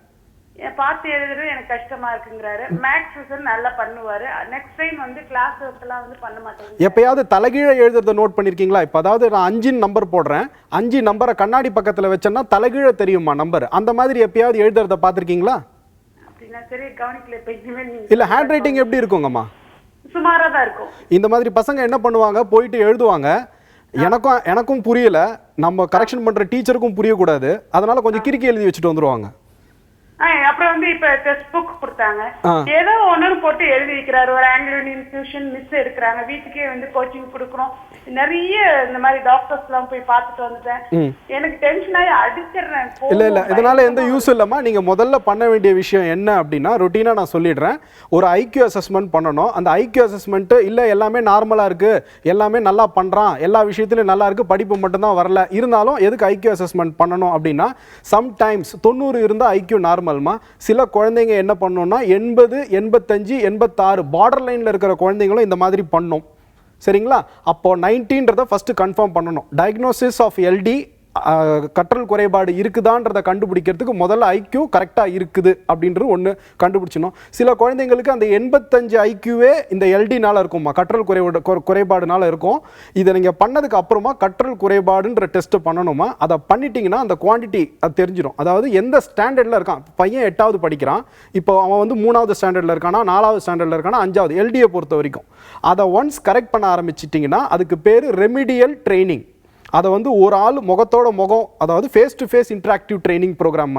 பார்த்து எழுதுறது எனக்கு கஷ்டமா இருக்குங்கிறாரு. மேக்ஸ் நல்லா பண்ணுவாரு. நெக்ஸ்ட் டைம் கிளாஸ் ஒர்க்லாம் பண்ண மாட்டாங்க. எப்பயாவது தலைகீழ எழுதுறத நோட் பண்ணிருக்கீங்களா? இப்போ அதாவது நான் 5 நம்பர் போடுறேன், 5 நம்பரை கண்ணாடி பக்கத்தில் வச்சேன்னா தலைகீழ தெரியுமா நம்பர்? அந்த மாதிரி எப்பயாவது எழுதுறத பார்த்துருக்கீங்களா? அப்படின்னா சரி, கவனிக்கல. இல்லை, ஹேண்ட் ரைட்டிங் எப்படி இருக்குங்கம்மா? சுமாரா தான் இருக்கும். இந்த மாதிரி பசங்க என்ன பண்ணுவாங்க, போயிட்டு எழுதுவாங்க, எனக்கும் புரியல, நம்ம கரெக்ஷன் பண்ற டீச்சருக்கும் புரியக்கூடாது, அதனால கொஞ்சம் கிறுக்கி எழுதி வச்சுட்டு வந்துருவாங்க. அப்புறம் இப்ப டெக்ஸ்ட் புக் கொடுத்தாங்க, ஏதோ ஒன்னு போட்டு எழுதி வைக்கிறாரு. ஒரு ஆங்கிலோ இன்ஸ்டிடியூஷன் மிஸ் எடுக்கிறாங்க, வீட்டுக்கே கோச்சிங் கொடுக்குறோம். நிறைய இந்த மாதிரி டாக்டர்ஸ் எல்லாம் போய் பார்த்துட்டு வந்துட்டேன். எனக்கு டென்ஷன் ஆகி அடிச்சிடுறேன். இல்ல இதனால எந்த யூஸ் இல்லம்மா. நீங்க முதல்ல பண்ண வேண்டிய விஷயம் என்ன அப்படின்னா, ரொட்டீனா நான் சொல்லிடுறேன், ஒரு ஐக்யூ அசஸ்மெண்ட் பண்ணணும். அந்த ஐக்யூ அசஸ்மெண்ட் இல்ல எல்லாமே நார்மலா இருக்கு, எல்லாமே நல்லா பண்றான், எல்லா விஷயத்திலும் நல்லா இருக்கு, படிப்பு மட்டும்தான் வரல, இருந்தாலும் எதுக்கு ஐக்யூ அசஸ்மெண்ட் பண்ணணும் அப்படின்னா, சம்டைம்ஸ் 90 இருந்தா ஐக்யூ நார்மல்மா. சில குழந்தைங்க என்ன பண்ணணும்னா 80, 85, 86 பார்டர் லைன்ல இருக்கிற குழந்தைங்களும் இந்த மாதிரி பண்ணும். சரிங்களா? அப்போ 90ன்றத ஃபர்ஸ்ட் கன்ஃபார்ம் பண்ணணும். டயக்னோசிஸ் ஆஃப் எல்டி கற்றல் குறைபாடு இருக்குதான்றதை கண்டுபிடிக்கிறதுக்கு முதல்ல ஐக்யூ கரெக்டாக இருக்குது அப்படின்றது ஒன்று கண்டுபிடிச்சணும். சில குழந்தைங்களுக்கு அந்த 85 ஐக்யூவே இந்த எல்டினால இருக்கும்மா, கற்றல் குறைபாடுனால இருக்கும். இதை நீங்கள் பண்ணதுக்கு அப்புறமா கற்றல் குறைபாடுன்ற டெஸ்ட்டு பண்ணணுமா. அதை பண்ணிட்டீங்கன்னா அந்த குவான்டிட்டி அது தெரிஞ்சிடும். அதாவது எந்த ஸ்டாண்டர்டில் இருக்கான். பையன் 8வது படிக்கிறான், இப்போ அவன் வந்து 3வது ஸ்டாண்டர்டில் இருக்கானா, 4வது ஸ்டாண்டர்டில் இருக்கானா, 5வது எல்டியை பொறுத்த வரைக்கும் அதை ஒன்ஸ் கரெக்ட் பண்ண ஆரம்பிச்சிட்டிங்கன்னா அதுக்கு பேர் ரெமிடியல் ட்ரைனிங். அதை வந்து ஒரு ஆள் முகத்தோட முகம், அதாவது face to face interactive training programme.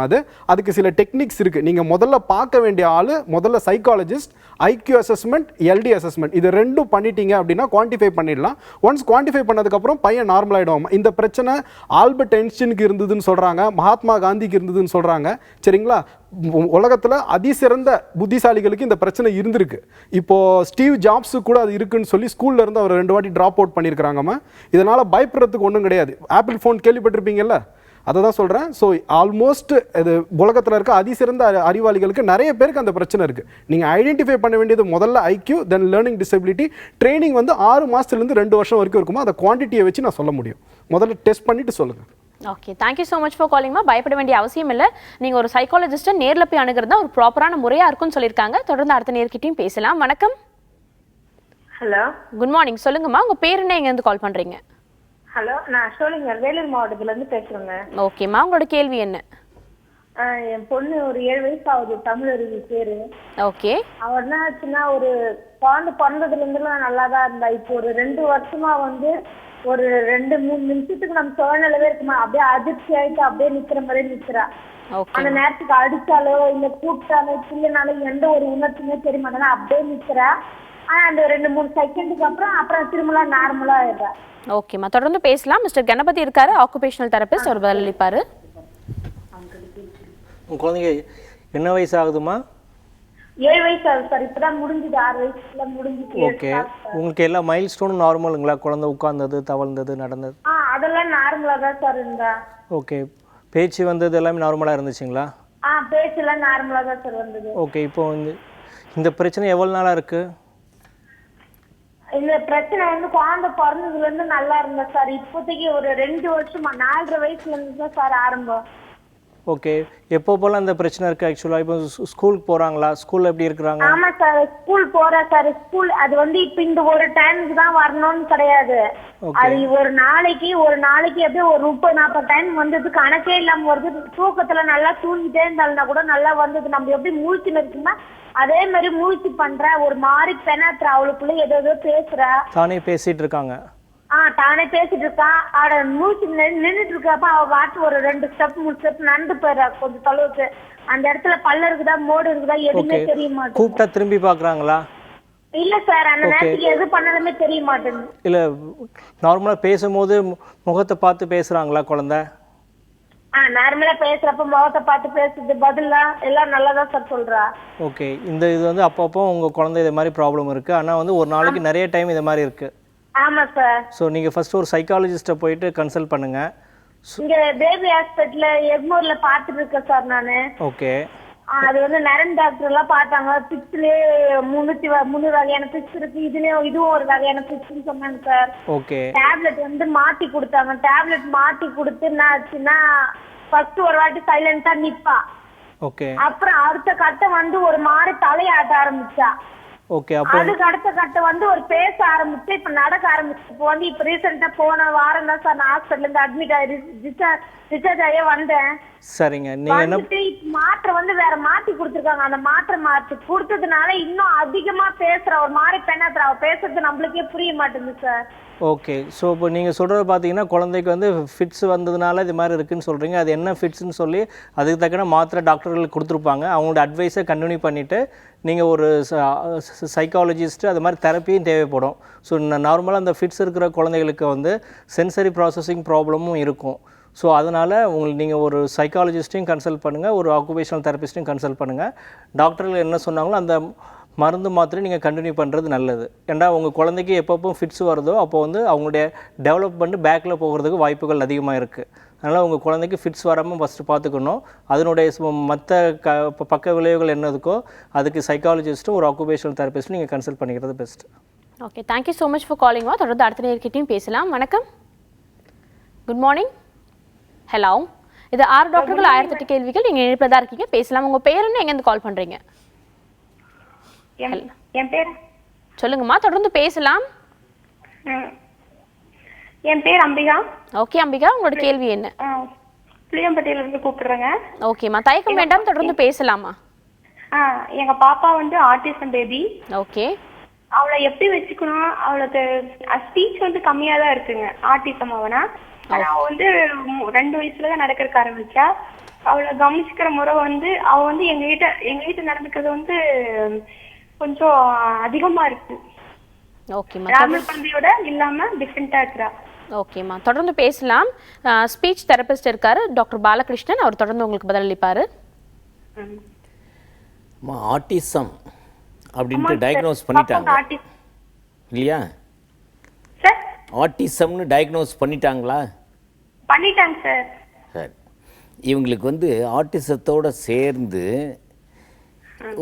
அதுக்கு சில டெக்னிக்ஸ் இருக்குது. நீங்கள் முதல்ல பார்க்க வேண்டிய ஆள் முதல்ல psychologist, IQ assessment, LD assessment, இது ரெண்டும் பண்ணிட்டீங்க அப்படின்னா குவான்டிஃபை பண்ணிடலாம். ஒன்ஸ் குவான்டிஃபை பண்ணதுக்கப்புறம் பையன் நார்மல் ஆகிடுவான். இந்த பிரச்சனை ஆல்பர்ட் ஐன்ஸ்டீனுக்கு இருந்ததுன்னு சொல்கிறாங்க, மகாத்மா காந்திக்கு இருந்ததுன்னு சொல்கிறாங்க. சரிங்களா, உலகத்தில் அதிசிறந்த புத்திசாலிகளுக்கு இந்த பிரச்சனை இருந்திருக்கு. இப்போது ஸ்டீவ் ஜாப்ஸு கூட அது இருக்குன்னு சொல்லி ஸ்கூல்ல இருந்து அவர் 2 வாட்டி ட்ராப் அவுட் பண்ணியிருக்கிறாங்கம்மா. இதனால் பயப்படுறதுக்கு ஒன்றும் கிடையாது. ஆப்பிள் ஃபோன் கேள்விப்பட்டிருப்பீங்கல்ல, அதை தான் சொல்கிறேன். ஸோ ஆல்மோஸ்ட் இது உலகத்தில் இருக்க அதிசிறந்த அறிவாளிகளுக்கு நிறைய பேருக்கு அந்த பிரச்சனை இருக்குது. நீங்கள் ஐடென்டிஃபை பண்ண வேண்டியது முதல்ல ஐக்யூ, தென் லேர்னிங் டிசபிலிட்டி. ட்ரைனிங் வந்து 6 மாதத்துலேருந்து 2 வருஷம் வரைக்கும் இருக்குமா. அதை குவான்டிட்டியை வச்சு நான் சொல்ல முடியும். முதல்ல டெஸ்ட் பண்ணிவிட்டு சொல்லுங்கள். Okay, thank you so much for காலிங்மா. பயப்பட வேண்டிய அவசியம் இல்லை. நீங்கள் ஒரு சைக்காலஜிஸ்ட்டை நேரில் போய் அணுகிறது தான் ஒரு ப்ராப்பரான முறையாக இருக்கும்னு சொல்லியிருக்காங்க. தொடர்ந்து அடுத்த நேர்கிட்டையும் பேசலாம். வணக்கம். Hello, good morning. சொல்லுங்கம்மா, உங்கள் பேர் என்ன, எங்கேருந்து கால் பண்ணுறீங்க? ஹலோ, நான் சோழிங்கர் வேலூர் மாவட்டத்துல இருந்து பேசுறேங்க. ஓகேம்மா, உங்களோட கேள்வி என்ன? என் பொண்ணு ஒரு 7 வயசு ஆகுது, தமிழருவி பேரு. ஓகே. அவ என்ன ஆச்சுன்னா, ஒரு குழந்தை பிறந்ததுல இருந்துலாம் நல்லா தான் இருந்தா. இப்போ ஒரு 2 வருஷமா வந்து ஒரு 2-3 நிமிஷத்துக்கு நம்ம சூழ்நிலவே இருக்குமா, அப்படியே அதிர்ச்சி ஆயிட்டு அப்படியே நிக்கிற மாதிரி நிக்கிறா. அந்த நேரத்துக்கு அடிச்சாலோ இல்ல கூப்பிட்டாலோ இல்லைனாலோ எந்த ஒரு உணர்ச்சியுமே தெரிய மாட்டேன்னா அப்படியே நிக்கிறா. ஆனா அந்த 2-3 செகண்டுக்கு அப்புறம் திரும்ப நார்மலா ஆயிடுறா. ஓகேம்மா, தொடர்ந்து பேசலாம். மிஸ்டர் கணபதி இருக்காரு, ஆக்குபேஷனல் தெரபிஸ்ட், அவர் பதிலளிப்பாரு. உங்கள் குழந்தைங்க என்ன வயசு ஆகுதுமா? 7 வயசு ஆகுது சார். இப்பதான் முடிஞ்சுது, 6 வயசுல முடிஞ்சுது. ஓகே, உங்களுக்கு எல்லா மைல் ஸ்டோனும் நார்மலுங்களா? குழந்தை உட்கார்ந்தது, தவழ்ந்தது, நடந்தது அதெல்லாம் நார்மலா தான் சார் இருந்தா. ஓகே, பேச்சு வந்தது எல்லாமே நார்மலாக இருந்துச்சுங்களா? பேச்செல்லாம் நார்மலா தான் சார் வந்தது. ஓகே, இப்போ இந்த பிரச்சனை எவ்வளோ நாளாக இருக்குது? இந்த பிரச்சனை வந்து குழந்தை பிறந்ததுல இருந்து நல்லா இருந்தா சார். இப்போதைக்கு ஒரு 2 வருஷமா 4.5 வயசுல இருந்து தான் சார் ஆரம்பம். ஓகே, எப்போ போல அந்த பிரச்சனை இருக்குது? ஆக்சுவலாக இப்போ ஸ்கூலுக்கு போகிறாங்களா? ஸ்கூலில் எப்படி இருக்கிறாங்க? ஆமா சார், ஸ்கூல் போறா சார். ஸ்கூல் அது வந்து இப்ப இந்த ஒரு டைமுக்கு தான் வரணும்னு கிடையாது. அது ஒரு நாளைக்கு அப்படியே ஒரு 30-40 டைம் வந்தது, கணக்கே இல்லாம வருது. தூக்கத்துல நல்லா தூங்கிட்டே இருந்தாலும்னா கூட நல்லா வந்தது. நம்ம எப்படி மூழ்கி இருக்குன்னா அதே மாதிரி மூழ்கி பண்ற, ஒரு மாதிரி பெனாத்துற, அவளுக்குள்ள ஏதோ பேசுறா. தானே பேசிட்டு இருக்காங்க? தானே பேசிட்டு இருக்கா. அவட மூச்சு நின்றுட்டு இருக்கப்ப அவ வாட்டு ஒரு 2 ஸ்டெப் 3 ஸ்டெப் நடந்து போயிடா கொஞ்சம் தொலைவுக்கு. அந்த இடத்துல பல்ல இருக்குதா, மோடு இருக்குதா எதுவுமே தெரிய மாட்டேங்குது. கூப்பிட்டா திரும்பி பாக்குறாங்களா? இல்ல சார், அந்த நேரத்துக்கு எது பண்ணதுமே தெரிய மாட்டேங்குது. இல்ல, நார்மலா பேசும்போது முகத்தை பார்த்து பேசுறாங்களா குழந்தை? நார்மலா பேசுறப்ப முகத்தை பார்த்து பேசுறது, பதிலாம் எல்லாம் நல்லதான் சார் சொல்றா. ஓகே, இது வந்து அப்பப்போ உங்க குழந்தை இது மாதிரி ப்ராப்ளம் இருக்கு. ஆனா வந்து ஒரு நாளைக்கு நிறைய டைம் இது மாதிரி இருக்கு. ஆமா சார். ஸோ நீங்கள் ஃபர்ஸ்ட் ஒரு சைக்காலஜிஸ்ட்டை போயிட்டு கன்சல்ட் பண்ணுங்க. இங்க பேபி ஹாஸ்பிட்டல்ல எக்மோர்ல பார்த்துட்டு இருக்கேன் சார் நானு. ஓகே. அது வந்து நரன் டாக்டர் எல்லாம் பார்த்தாங்க. பிக்ஸ்லயே 300 வகையான பிக்ஸ் இருக்கு, இதுவும் ஒரு வகையான பிக்ஸ்ன்னு சொன்னாங்க சார். ஓகே. டேப்லெட் வந்து மாத்தி கொடுத்தாங்க. டேப்லெட் மாத்தி கொடுத்து என்ன ஆச்சுன்னா, ஃபர்ஸ்ட் ஒரு வாட்டி சைலண்டா நிப்பா. ஓகே. அப்புறம் அடுத்த கட்டம் வந்து ஒரு மாதிரி தலையாட்ட ஆரம்பிச்சா. ஓகே. அப்போ அதுக்கு அடுத்த கட்டம் வந்து ஒரு பேச ஆரம்பிச்சு, இப்ப நடக்க ஆரம்பிச்சு. இப்போ வந்து இப்ப ரீசெண்டா போன வாரம் தான் சார் நான் ஹாஸ்பிட்டல்ல இருந்து அட்மிட் ஆகி டிஸ்சார்ஜ் ஆகியே வந்தேன். சரிங்க. நீங்க என்ன மாத்திரை வந்து வேற மாத்தி கொடுத்துருக்காங்க. அந்த மாத்திரை மாத்தி கொடுத்ததுனால இன்னும் அதிகமா பேசுற, ஒரு மாதிரி பெண்ணாத்துற, அவ பேசுறது நம்மளுக்கே புரிய மாட்டேங்குது சார். ஓகே. ஸோ இப்போ நீங்கள் சொல்கிறது பார்த்தீங்கன்னா குழந்தைக்கு வந்து ஃபிட்ஸ் வந்ததுனால இது மாதிரி இருக்குதுன்னு சொல்கிறீங்க. அது என்ன ஃபிட்ஸ்ன்னு சொல்லி அதுக்கு தக்கன மாத்திரை டாக்டர்களுக்கு கொடுத்துருப்பாங்க. அவங்களோட அட்வைஸை கண்டினியூ பண்ணிவிட்டு நீங்கள் ஒரு சைக்காலஜிஸ்ட்டு அது மாதிரி தெரப்பியும் தேவைப்படும். ஸோ நார்மலாக அந்த ஃபிட்ஸ் இருக்கிற குழந்தைகளுக்கு வந்து சென்சரி ப்ராசஸிங் ப்ராப்ளமும் இருக்கும். ஸோ அதனால் உங்களுக்கு நீங்கள் ஒரு சைக்காலஜிஸ்ட்டையும் கன்சல்ட் பண்ணுங்கள், ஒரு ஆக்குபேஷனல் தெரபிஸ்ட்டையும் கன்சல்ட் பண்ணுங்கள். டாக்டர்கள் என்ன சொன்னாங்களோ அந்த மருந்து மாத்திரை நீங்கள் கண்டினியூ பண்ணுறது நல்லது. ஏன்னா உங்கள் குழந்தைக்கு எப்பப்போ ஃபிட்ஸ் வருதோ அப்போ வந்து அவங்களுடைய டெவலப்மெண்ட் பேக்கில் போகிறதுக்கு வாய்ப்புகள் அதிகமாக இருக்குது. அதனால் உங்கள் குழந்தைக்கு ஃபிட்ஸ் வராமல் ஃபஸ்ட்டு பார்த்துக்கணும். அதனுடைய மற்ற பக்க விளைவுகள் என்ன இருக்கோ அதுக்கு சைக்காலஜிஸ்ட்டும் ஒரு ஆக்குபேஷனல் தெரபிஸ்ட்டும் நீங்கள் கன்சல்ட் பண்ணிக்கிறது best. Okay, thank you so much for காலிங்மா. தொடர்ந்து அடுத்த நேர்கிட்டையும் பேசலாம். வணக்கம், குட் மார்னிங். ஹலோ, இது 6 டாக்டர்கள் 1008 கேள்விகள். நீங்க இணைப்பில் தான் இருக்கீங்க, பேசலாம். உங்க பேர் என்ன, எங்க இருந்து கால் பண்றீங்க? என் பேர் சொல்லுங்கம்மா, தொடர்ந்து பேசலாம். என் பேர் அம்பிகா. ஓகே அம்பிகா, உங்களோட கேள்வி என்ன? புளியம்பட்டியில இருந்து கூப்பிடுறேங்க. ஓகேம்மா, தயக்கம் வேண்டாம், தொடர்ந்து பேசலாமா? எங்க பாப்பா வந்து ஆட்டிசம் பேபி. ஓகே. அவளை எப்படி வச்சுக்கணும்? அவளுக்கு ஸ்பீச் வந்து கம்மியா தான் இருக்குங்க, ஆட்டிசம் அவனா. ஆனா அவ வந்து 2 வயசுலதான் நடக்கிறதுக்கு ஆரம்பிச்சா. அவளை கவனிச்சுக்கிற முறை வந்து அவ வந்து எங்க வீட்டு நடந்துக்கிறது வந்து கொஞ்சம் அதிகமா இருக்கு. ஓகேம்மா, நார்மல் குழந்தையோட இல்லாம டிஃபரெண்டா இருக்கிறா. ஓகேம்மா, தொடர்ந்து பேசலாம். ஸ்பீச் தெரபிஸ்ட் இருக்காரு டாக்டர் பாலகிருஷ்ணன், அவர் தொடர்ந்து உங்களுக்கு பதிலளிப்பாரு. ஆட்டிசம் அப்படின்ட்டு டயக்னோஸ் பண்ணிட்டாங்க இல்லையா? சார், ஆட்டிசம்னு டயக்னோஸ் பண்ணிட்டாங்களா? பண்ணிட்டாங்க சார். சரி, இவங்களுக்கு வந்து ஆட்டிசத்தோடு சேர்ந்து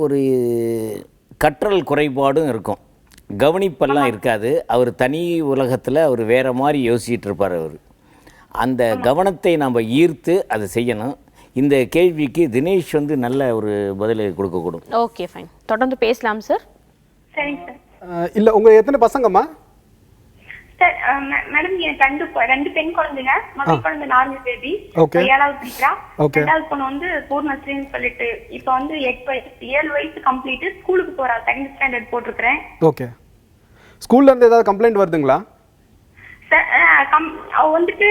ஒரு கற்றல் குறைபாடும் இருக்கும், கவனிப்பெல்லாம் இருக்காது. அவர் தனி உலகத்தில் அவர் வேறு மாதிரி யோசிச்சுட்டு இருப்பார். அவர் அந்த கவனத்தை நம்ம ஈர்த்து அதை செய்யணும். இந்த கேள்விக்கு தினேஷ் வந்து நல்ல ஒரு பதிலை கொடுக்கக்கூடும். ஓகே ஃபைன், தொடர்ந்து பேசலாம் சார். சரிங்க சார். இல்ல உங்க எத்தனை பசங்கம்மா? சார் மேடம், எனக்கு 2 பெண் குழந்தைங்க. முதல் குழந்தை நார்மல் பேபி, 7வது படிக்கிறா. 2வது பொண்ணு வந்து பூர்ணஸ்ரீன்னு சொல்லிட்டு இப்ப வந்து 7 வயசு கம்ப்ளீட், ஸ்கூலுக்கு போறா. 2nd ஸ்டாண்டர்ட் போட்டிருக்கிறேன். ஓகே. ஸ்கூல்ல இருந்து ஏதாவது கம்ப்ளைண்ட் வருதுங்களா? சார் அவ வந்துட்டு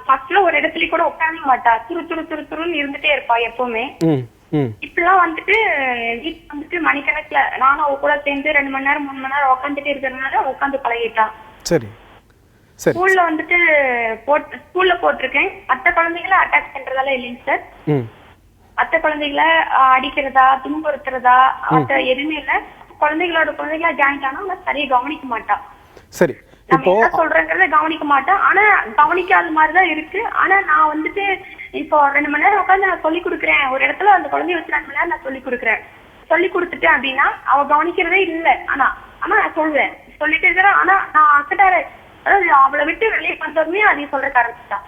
ஃபர்ஸ்ட்ல ஒரு இடத்துல கூட உட்கார மாட்டா, துருன்னு இருந்துட்டே இருப்பா எப்பவுமே. இப்பெல்லாம் வந்துட்டு வீட்டுல வந்துட்டு மணிக்கணக்குல நானும் அவ கூட சேர்ந்து 2 மணி நேரம் 3 மணி நேரம் உட்காந்துட்டே இருக்கிறதுனால உட்காந்து பழகிட்டான். சரி சரி. ஸ்கூல்ல வந்துட்டு ஸ்கூல்ல போட்டிருக்கேன். மற்ற குழந்தைகளை அட்டாக் பண்றதால இல்லைங்க சார். மற்ற குழந்தைகளை அடிக்கிறதா துன்புறுத்துறதா மற்ற எதுவுமே இல்ல. குழந்தைகளா ஜாயிண்ட் ஆனா அவன் சரியா கவனிக்க மாட்டான். சரி, நம்ம என்ன சொல்றேங்கிறத கவனிக்க மாட்டேன். ஆனா கவனிக்காத மாதிரிதான் இருக்கு. ஆனா நான் வந்துட்டு இப்போ 2 மணி நேரம் உட்காந்து நான் சொல்லி கொடுக்குறேன். ஒரு இடத்துல அந்த குழந்தைய வச்சு 2 மணி நேரம் நான் சொல்லி கொடுக்குறேன். சொல்லி கொடுத்துட்டேன் அப்படின்னா அவ கவனிக்கிறதே இல்ல. ஆனா நான் சொல்றேன், சொல்லிட்டு இருக்கிறேன். ஆனா நான் அக்கட்டார, அதாவது அவளை விட்டு வெளியே வந்தோடனே அதையும் சொல்றதுக்கு ஆரம்பிச்சுட்டான்.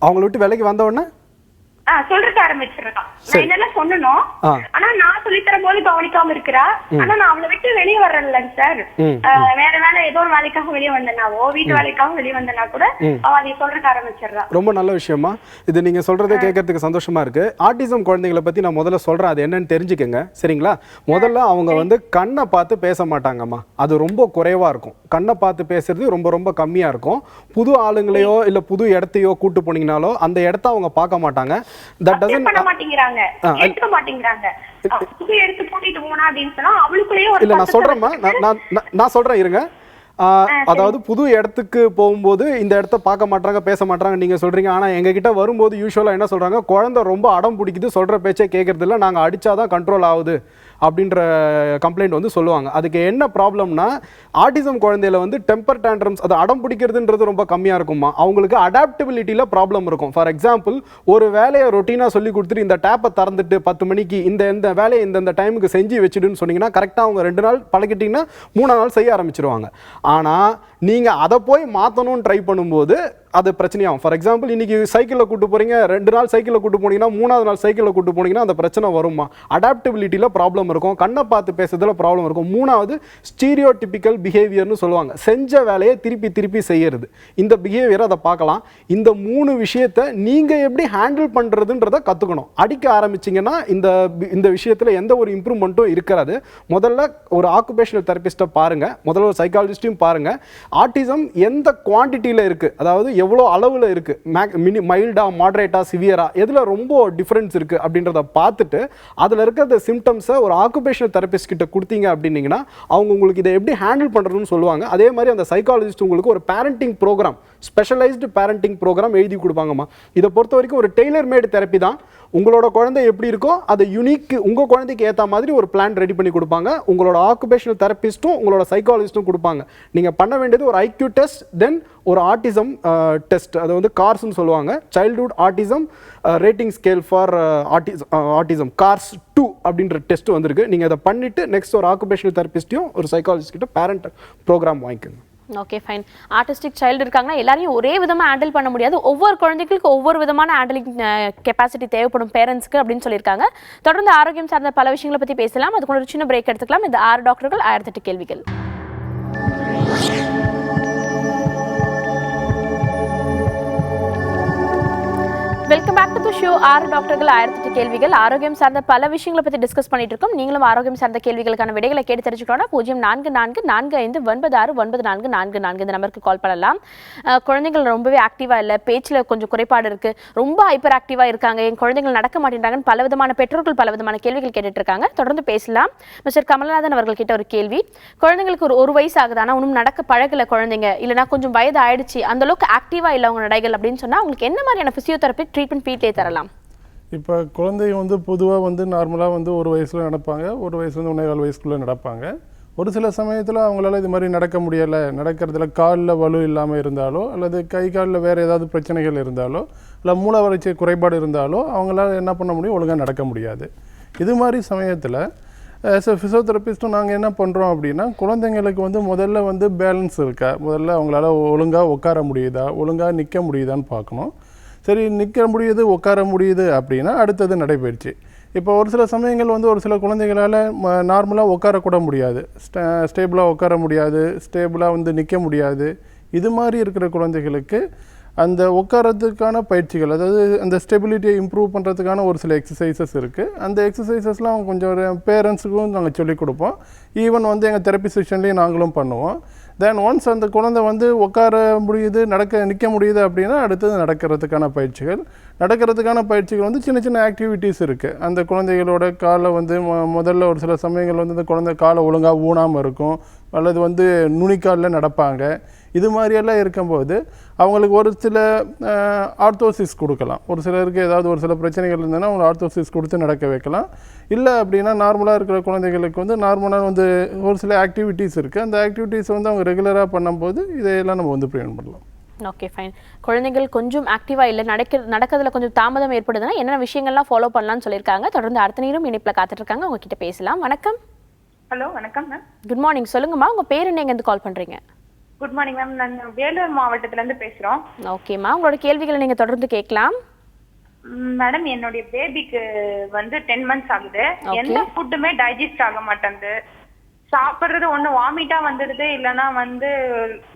அவங்களை விட்டு வேலைக்கு வந்த உடனே சொல்றதுக்கு ஆரம்பிச்சிருக்கான். நான் என்னெல்லாம் சொன்னனும், ஆனா நான் சொல்லி தரும் போது கவனிக்காம இருக்கிறா. ஆனா நான் அவளை விட்டு வெளியே வர்றேன்ல சார், வேற வேலை ஏதோ ஒரு வேலைக்காக வெளியே வந்தனாவோ வீட்டு வேலைக்காக வெளியே வந்தனா கூட அவ அதை சொல்றதுக்கு ஆரம்பிச்சிடுறா. ரொம்ப நல்ல விஷயமா இது. நீங்க சொல்றதை கேட்கறதுக்கு சந்தோஷமா இருக்கு. ஆட்டிசம் குழந்தைகளை பத்தி நான் முதல்ல சொல்றேன், அது என்னன்னு தெரிஞ்சுக்கங்க சரிங்களா? முதல்ல அவங்க வந்து கண்ணை பார்த்து பேச மாட்டாங்கம்மா, அது ரொம்ப குறைவா இருக்கும். கண்ணை பார்த்து பேசுறது ரொம்ப ரொம்ப கம்மியா இருக்கும். புது ஆளுங்களையோ இல்ல புது இடத்தையோ கூட்டு போனீங்கனாலோ அந்த இடத்த அவங்க பார்க்க மாட்டாங்க. That doesn't பண்ண மாட்டேங்கிறாங்க, எடுக்க மாட்டேங்கிறாங்க. புது எடுத்து போட்டுட்டு போனா அப்படின்னு சொன்னா அவளுக்குள்ளேயே ஒரு இல்ல நான் சொல்றேன்மா, நான் சொல்றேன் இருங்க. அதாவது புது இடத்துக்கு போகும்போது இந்த இடத்த பார்க்க மாட்டாங்க பேச மாட்டாங்க நீங்க சொல்றீங்க. ஆனா எங்க கிட்ட வரும்போது யூஸ்வலா என்ன சொல்றாங்க, குழந்தை ரொம்ப அடம் பிடிக்குது, சொல்ற பேச்சே கேட்கறது இல்லை, நாங்க அடிச்சாதான் கண்ட்ரோல் ஆகுது அப்படின்ற கம்ப்ளைண்ட் வந்து சொல்லுவாங்க. அதுக்கு என்ன ப்ராப்ளம்னா, ஆட்டிசம் குழந்தையில வந்து டெம்பர் டேண்ட்ரம்ஸ், அது அடம் பிடிக்கிறதுன்றது ரொம்ப கம்மியாக இருக்குமா. அவங்களுக்கு அடாப்டபிலிட்டியில் ப்ராப்ளம் இருக்கும். ஃபார் எக்ஸாம்பிள், ஒரு வேலையை ரொட்டீனாக சொல்லி கொடுத்துட்டு இந்த டேப்பை திறந்துட்டு 10 மணிக்கு இந்த வேலையை இந்த டைமுக்கு செஞ்சு வச்சுடுன்னு சொன்னீங்கன்னா கரெக்டாக அவங்க 2 நாள் பழகிட்டிங்கன்னா 3ஆம் நாள் செய்ய ஆரம்பிச்சிருவாங்க. ஆனால் நீங்கள் அதை போய் மாற்றணும்னு ட்ரை பண்ணும்போது அது பிரச்சனையாகும். ஃபார் எக்ஸாம்பிள், இன்னைக்கு சைக்கிளில் கூட்டு போறீங்க, 2 நாள் சைக்கிளில் கூட்டு போனீங்கன்னா 3ஆவது நாள் சைக்கிளில் கூட்டு போனீங்கன்னா அந்த பிரச்சனை வருமா. அடாப்டபிலிட்டியில் ப்ராப்ளம் இருக்கும், கண்ணை பார்த்து பேசுறதுல ப்ராப்ளம் இருக்கும். 3வது ஸ்டீரியோடிபிக்கல் பிஹேவியர்னு சொல்லுவாங்க, செஞ்ச வேலையை திருப்பி செய்யறது. இந்த பிஹேவியரை அதை பார்க்கலாம். இந்த 3 விஷயத்தை நீங்கள் எப்படி ஹேண்டில் பண்ணுறதுன்றதை கற்றுக்கணும். அடிக்க ஆரம்பிச்சிங்கன்னா இந்த விஷயத்தில் எந்த ஒரு இம்ப்ரூவ்மெண்ட்டும் இருக்காது. முதல்ல ஒரு ஆக்குபேஷனல் தெரபிஸ்ட்டை பாருங்கள், முதல்ல ஒரு சைக்காலஜிஸ்ட்டையும் பாருங்கள். ஆட்டிசம் எந்த குவான்டிட்டியில் இருக்குது, அதாவது எவ்வளோ அளவில் இருக்குது, மைல்டா மாடரேட்டா சிவியரா, எதில் ரொம்ப டிஃப்ரென்ஸ் இருக்குது அப்படின்றத பார்த்துட்டு அதில் இருக்கிற சிம்டம்ஸை ஒரு ஆக்குபேஷனல் தெரபிஸ்ட் கிட்ட கொடுத்தீங்க அப்படின்னீங்கன்னா அவங்க உங்களுக்கு இதை எப்படி ஹேண்டில் பண்ணுறதுன்னு சொல்லுவாங்க. அதே மாதிரி அந்த சைக்காலஜிஸ்ட் உங்களுக்கு ஒரு parenting programme, specialised parenting programme எழுதி கொடுப்பாங்கம்மா. இதை பொறுத்த வரைக்கும் ஒரு டெய்லர் மேடு தெரப்பி தான். உங்களோட குழந்தை எப்படி இருக்கோ அதை யூனிக் உங்கள் குழந்தைக்கு ஏற்ற மாதிரி ஒரு பிளான் ரெடி பண்ணி கொடுப்பாங்க. உங்களோட ஆக்குபேஷனல் தெரபிஸ்ட்டும் உங்களோட சைக்காலஜிஸ்ட்டும் கொடுப்பாங்க. நீங்கள் பண்ண வேண்டியது ஒரு ஐக்யூ டெஸ்ட், தென் ஒரு ஆட்டிசம் டெஸ்ட், அதை வந்து கார்ஸ்ன்னு சொல்லுவாங்க, childhood autism rating scale for autism cars 2 அப்படின்ற டெஸ்ட் வந்திருக்கு. நீங்கள் அதை பண்ணிவிட்டு நெக்ஸ்ட் ஒரு ஆக்குபேஷனல் தெரபிஸ்ட்டையும் ஒரு சைக்காலஜிஸ்ட் கிட்ட பேரண்ட் ப்ரோக்ராம் வாங்கிக்கோங்க. Okay fine. ஆர்டிஸ்டிக் சைல்டு இருக்காங்கன்னா எல்லாரையும் ஒரே விதமாக ஹேண்டில் பண்ண முடியாது. ஒவ்வொரு குழந்தைகளுக்கு ஒவ்வொரு விதமான ஹேண்டிலிங் கெப்பாசிட்டி தேவைப்படும் பேரண்ட்ஸ்க்கு அப்படின்னு சொல்லியிருக்காங்க. தொடர்ந்து ஆரோக்கியம் சார்ந்த பல விஷயங்களை பற்றி பேசலாம். அதுக்கு ஒரு சின்ன பிரேக் எடுத்துக்கலாம். இந்த 6 டாக்டர்கள் 1008 கேள்விகள். Welcome back to the show. 6 டாக்டர்கள் 1008 கேள்விகள். ஆரோக்கியம் சார்ந்த பல விஷயங்களை பற்றி டிஸ்கஸ் பண்ணிட்டு இருக்கோம். நீங்களும் ஆரோக்கியம் சார்ந்த கேள்விகளுக்கான விடைகளை கேட்டு தெரிஞ்சுக்கணும்னா 0444459444 இந்த நம்பருக்கு கால் பண்ணலாம். குழந்தைகள் ரொம்பவே ஆக்டிவா இல்லை, பேச்சில் கொஞ்சம் குறைபாடு இருக்கு, ரொம்ப ஹைப்பர் ஆக்டிவா இருக்காங்க, என் குழந்தைகள் நடக்க மாட்டேங்கிறாங்கன்னு பல விதமான பெற்றோர்கள் பல விதமான கேள்விகள் கேட்டுட்டு இருக்காங்க. தொடர்ந்து பேசலாம். மிஸ்டர் கமலநாதன் அவர்கள் கிட்ட ஒரு கேள்வி. குழந்தைங்களுக்கு ஒரு வயசு ஆகுது, ஆனால் இன்னும் நடக்க பழகல குழந்தைங்க, இல்லைனா கொஞ்சம் வயது ஆயிடுச்சு, அந்த அளவுக்கு ஆக்டிவா இல்லை அவங்க நடைகள் அப்படின்னு சொன்னா அவங்களுக்கு என்ன மாதிரியான பிசியோதெரபி ட்ரீட்மெண்ட் வீட்டிலே தரலாம்? இப்போ குழந்தைங்க வந்து பொதுவாக நார்மலாக ஒரு வயசில் நடப்பாங்க, ஒரு வயசுலேருந்து 1.25 வயசுக்குள்ளே நடப்பாங்க. ஒரு சில சமயத்தில் அவங்களால இது மாதிரி நடக்க முடியலை, நடக்கிறதுல காலில் வலு இல்லாமல் இருந்தாலோ அல்லது கை காலில் வேறு ஏதாவது பிரச்சனைகள் இருந்தாலோ இல்லை மூளை வளர்ச்சி குறைபாடு இருந்தாலோ அவங்களால என்ன பண்ண முடியும், ஒழுங்காக நடக்க முடியாது. இது மாதிரி சமயத்தில் ஆஸ் எ ஃபிசியோதெரபிஸ்ட்டும் நாங்கள் என்ன பண்ணுறோம் அப்படின்னா, குழந்தைங்களுக்கு முதல்ல பேலன்ஸ் இருக்கா, முதல்ல அவங்களால ஒழுங்காக உட்கார முடியுதா, ஒழுங்காக நிற்க முடியுதான்னு பார்க்கணும். சரி, நிற்க முடியுது உட்கார முடியுது அப்படின்னா அடுத்தது நடைபயிற்சி. இப்போ ஒரு சில சமயங்கள் ஒரு சில குழந்தைகளால் நார்மலாக உட்காரக்கூட முடியாது, ஸ்டேபிளாக உட்கார முடியாது, ஸ்டேபிளாக நிற்க முடியாது. இது மாதிரி இருக்கிற குழந்தைகளுக்கு அந்த உட்காரத்துக்கான பயிற்சிகள், அதாவது அந்த ஸ்டெபிலிட்டியை இம்ப்ரூவ் பண்ணுறதுக்கான ஒரு சில எக்ஸசைசஸ் இருக்குது. அந்த எக்ஸசைசஸ்லாம் கொஞ்சம் பேரண்ட்ஸுக்கும் நாங்கள் சொல்லிக் கொடுப்போம். ஈவன் எங்கள் தெரப்பி செஷன்லேயும் நாங்களும் பண்ணுவோம். தென் ஒன்ஸ் அந்த குழந்தை உட்கார முடியுது, நிற்க முடியுது அப்படின்னா அடுத்தது நடக்கிறதுக்கான பயிற்சிகள் சின்ன சின்ன ஆக்டிவிட்டீஸ் இருக்குது. அந்த குழந்தைகளோட காலை முதல்ல ஒரு சில சமயங்கள் அந்த குழந்தை காலை ஒழுங்காக ஊனாமல் இருக்கும், அல்லது நுனிக்காலில் நடப்பாங்க. இது மாதிரியெல்லாம் இருக்கும்போது அவங்களுக்கு ஒரு சில ஆர்த்தோசிஸ் கொடுக்கலாம். ஒரு சிலருக்கு ஏதாவது ஒரு சில பிரச்சனைகள் இருந்ததுன்னா அவங்க ஆர்த்தோசிஸ் கொடுத்து நடக்க வைக்கலாம். இல்லை அப்படின்னா நார்மலாக இருக்கிற குழந்தைகளுக்கு நார்மலாக ஒரு சில ஆக்டிவிட்டீஸ் இருக்குது. அந்த ஆக்டிவிட்டீஸ் அவங்க ரெகுலராக பண்ணும்போது இதையெல்லாம் நம்ம ப்ரிவென்ட் பண்ணலாம். Okay fine. குழந்தைகள் கொஞ்சம் ஆக்டிவா இல்லை, நடக்கிறதுல கொஞ்சம் தாமதம் ஏற்படுதுன்னா என்னென்ன விஷயங்கள்லாம் ஃபாலோ பண்ணலாம்னு சொல்லியிருக்காங்க. தொடர்ந்து அடுத்த நேரம் இணைப்பில் காத்துட்டு இருக்காங்க, அவங்க கிட்ட பேசலாம். வணக்கம். ஹலோ, வணக்கம் மேம். Good morning. சொல்லுங்கம்மா, உங்க பேர் என்ன, எங்கேருந்து கால் பண்றீங்க? குட் மார்னிங் மேம், நான் வேலூர் மாவட்டத்துல இருந்து பேசுறோம். ஓகேம்மா, உங்களோட கேள்விகளை நீங்க தொடர்ந்து கேட்கலாம். மேடம், என்னுடைய பேபிக்கு 10 months ஆகுது. எந்த ஃபுட்டுமே டைஜஸ்ட் ஆக மாட்டேங்குது. சாப்பிடுறது ஒண்ணு வாமிட்டா வந்துடுது, இல்லைன்னா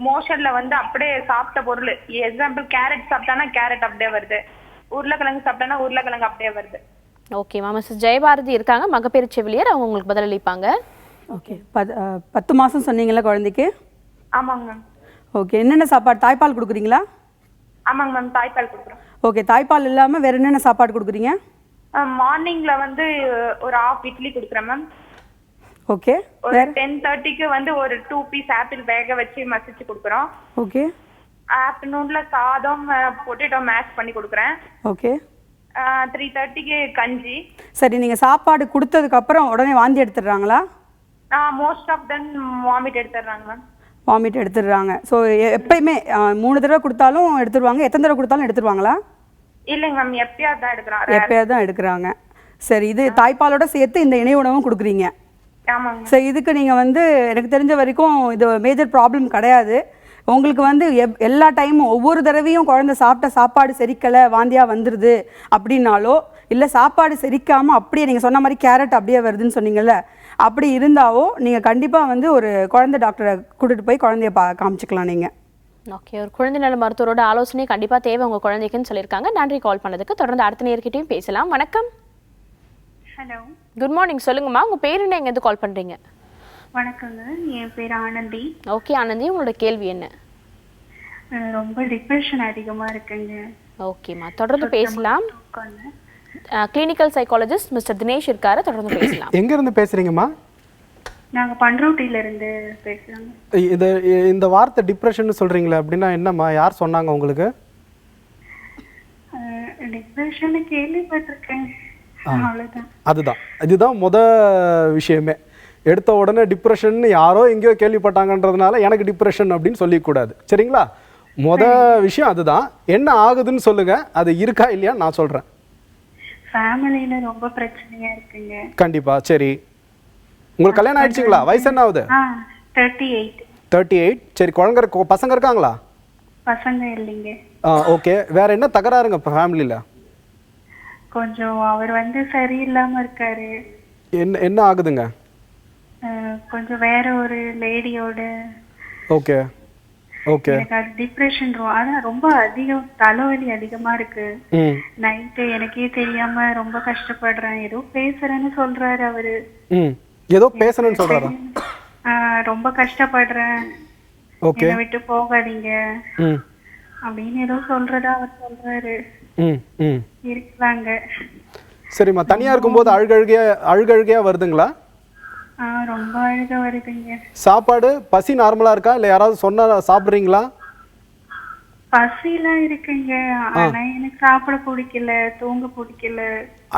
மோஷன்ல அப்படியே சாப்பிட்ட பொருள், எக்ஸாம்பிள் கேரட் சாப்பிட்டானா கேரட் அப்படியே வருது, உருளைக்கிழங்கு சாப்பிட்டானா உருளைக்கிழங்கு அப்படியே வருது. ஓகேம்மா, மிஸ்ஸஸ் ஜெயபாரதி இருக்காங்க, மகப்பேறு செவிலியர், அவங்க உங்களுக்கு பதிலளிப்பாங்க. ஓகே. 10 மாதம் சொன்னீங்களா குழந்தைக்கு? ஆமாங்க மேம். ஓகே. என்னென்ன சாப்பாடு, தாய்ப்பால் கொடுக்குறீங்களா? ஆமாங்க மேம், தாய்ப்பால் கொடுக்குறோம். ஓகே. தாய்ப்பால் இல்லாமல் வேறு என்னென்ன சாப்பாடு கொடுக்குறீங்க? மார்னிங்ல ஒரு ½ இட்லி கொடுக்குறேன் மேம். ஓகே. ஒரு 10:30க்கு ஒரு 2 பீஸ் ஆப்பிள் வேக வச்சு மசிச்சு கொடுக்குறோம். ஓகே. ஆஃப்டர்நூன்ல சாதம் பொட்டேட்டோ மேஷ் பண்ணி கொடுக்குறேன். ஓகே. 3:30க்கு கஞ்சி. சரி, நீங்கள் சாப்பாடு கொடுத்ததுக்கப்புறம் உடனே வாந்தி எடுத்துடுறாங்களா? மோஸ்ட் ஆஃப் தென் வாமிட் எடுத்துடுறாங்க மேம். வாமிட் எடுத்துடுறாங்க. ஸோ எப்பயுமே 3 தடவை கொடுத்தாலும் எடுத்துருவாங்க, எத்தனை தடவை கொடுத்தாலும் எடுத்துருவாங்களா? இல்லைங்க மேம், எப்பயாவது தான் எடுக்கிறாங்க. எப்பயாவது தான் எடுக்கிறாங்க. சரி, இது தாய்ப்பாலோட சேர்த்து இந்த இணை உணவும் கொடுக்குறீங்க. ஆமாங்க. சரி, இதுக்கு நீங்கள் எனக்கு தெரிஞ்ச வரைக்கும் இது மேஜர் ப்ராப்ளம் கிடையாது. உங்களுக்கு எல்லா டைமும் ஒவ்வொரு தடவையும் குழந்தை சாப்பிட்ட சாப்பாடு செரிக்கலை, வாந்தியாக வந்துடுது அப்படின்னாலோ, இல்லை சாப்பாடு செரிக்காமல் அப்படியே நீங்கள் சொன்ன மாதிரி கேரட் அப்படியே வருதுன்னு சொன்னீங்கல்ல, அப்படி இருந்தாவோ நீங்கள் கண்டிப்பாக ஒரு குழந்தை டாக்டரை கூட்டிகிட்டு போய் குழந்தைய காமிச்சிக்கலாம் நீங்கள். ஓகே. ஒரு குழந்தை நல மருத்துவரோட ஆலோசனை கண்டிப்பாக தேவை உங்கள் குழந்தைக்குன்னு சொல்லியிருக்காங்க. நன்றி கால் பண்ணதுக்கு. தொடர்ந்து அடுத்த நேர்கிட்டையும் பேசலாம். வணக்கம். Hello, good morning. சொல்லுங்கம்மா, உங்கள் பேர் என்ன, எங்கேருந்து கால் பண்ணுறீங்க? வணக்கங்க, என் பேர் ஆனந்தி. ஓகே ஆனந்தி, உங்களோட கேள்வி என்ன? ரொம்ப டிப்ரெஷன் அதிகமாக இருக்குங்க. ஓகேம்மா, தொடர்ந்து பேசலாம். கிளினிக்கல் சைக்காலஜிஸ்ட் மிஸ்டர் தினேஷ் இருக்காரு, தொடர்ந்து பேசலாம். எங்க இருந்து பேசுறீங்கம்மா? நாங்க பண்ருட்டில இருந்து பேசுறோம். இந்த வார்த்தை டிப்ரெஷன் சொல்றீங்களா, அப்படின்னா என்னம்மா, யார் சொன்னாங்க உங்களுக்கு? டிப்ரெஷன் கேள்விப்பட்டிருக்கேன், அவ்வளவுதான். இதுதான் விஷயமே. எடுத்த உடனே டிப்ரெஷன் யாரோ எங்கேயோ கேள்விப்பட்டாங்கன்றதுனால எனக்கு டிப்ரெஷன் அப்படின்னு சொல்லிக்கூடாது, சரிங்களா? விஷயம் அதுதான். என்ன ஆகுதுன்னு சொல்லுங்க, அது இருக்கா இல்லையா நான் சொல்றேன். ஃபேமிலில ரொம்ப பிரச்சனையா இருக்குங்க. கண்டிப்பா. சரி, உங்களுக்கு கல்யாணம் ஆயிடுச்சுங்களா? வயசு என்ன ஆகுது? 38. 38. சரி, பசங்க இருக்காங்களா? பசங்க இல்லைங்க. ஓகே. வேற என்ன தகராறுங்க இப்போ ஃபேமிலியில்? கொஞ்சம் அவர் வந்து சரியில்லாம இருக்காரு. என்ன ஆகுதுங்க? கொஞ்சம் வேற ஒரு லேடியோட. Okay okay. எனக்கு அது டிப்ரெஷன், அதான் ரொம்ப அதிகம், தலைவலி அதிகமா இருக்கு. நைட்டு எனக்கே தெரியாம ரொம்ப கஷ்டப்படுறேன். ஏதோ பேசுறேன்னு சொல்றாரு அவரு. ஏதோ பேசணும்னு சொல்றாரா? ரொம்ப கஷ்டப்படுறேன், என்னை விட்டு போகாதீங்க அப்படின்னு ஏதோ சொல்றதா அவர் சொல்றாரு. இருக்கிறாங்க. சரிம்மா, தனியா இருக்கும்போது அழுகழுகையா வருதுங்களா? ரொம்ப அழுக வருதுங்க. சாப்பாடு பசி நார்மலா இருக்கா, இல்ல யாராவது சொன்னா சாப்பிடுறீங்களா? பசிலாம் இருக்குங்க, ஆனா எனக்கு சாப்பிட பிடிக்கல, தூங்க பிடிக்கல.